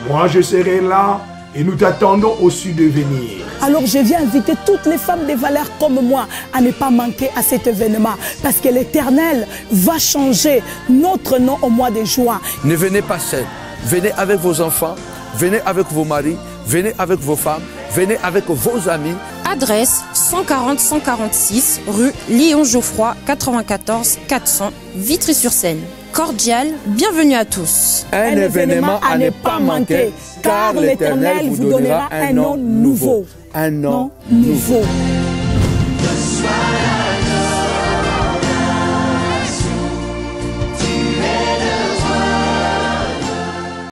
moi je serai là et nous t'attendons aussi de venir. Alors je viens inviter toutes les femmes de valeur comme moi à ne pas manquer à cet événement parce que l'Éternel va changer notre nom au mois de juin. Ne venez pas seuls, venez avec vos enfants, venez avec vos maris, venez avec vos femmes, venez avec vos amis. Adresse 140-146 rue Léon-Geoffroy 94 400 Vitry-sur-Seine. Cordial, bienvenue à tous. Un événement à ne pas manquer, car l'Éternel vous donnera un nom nouveau. Un nom nouveau.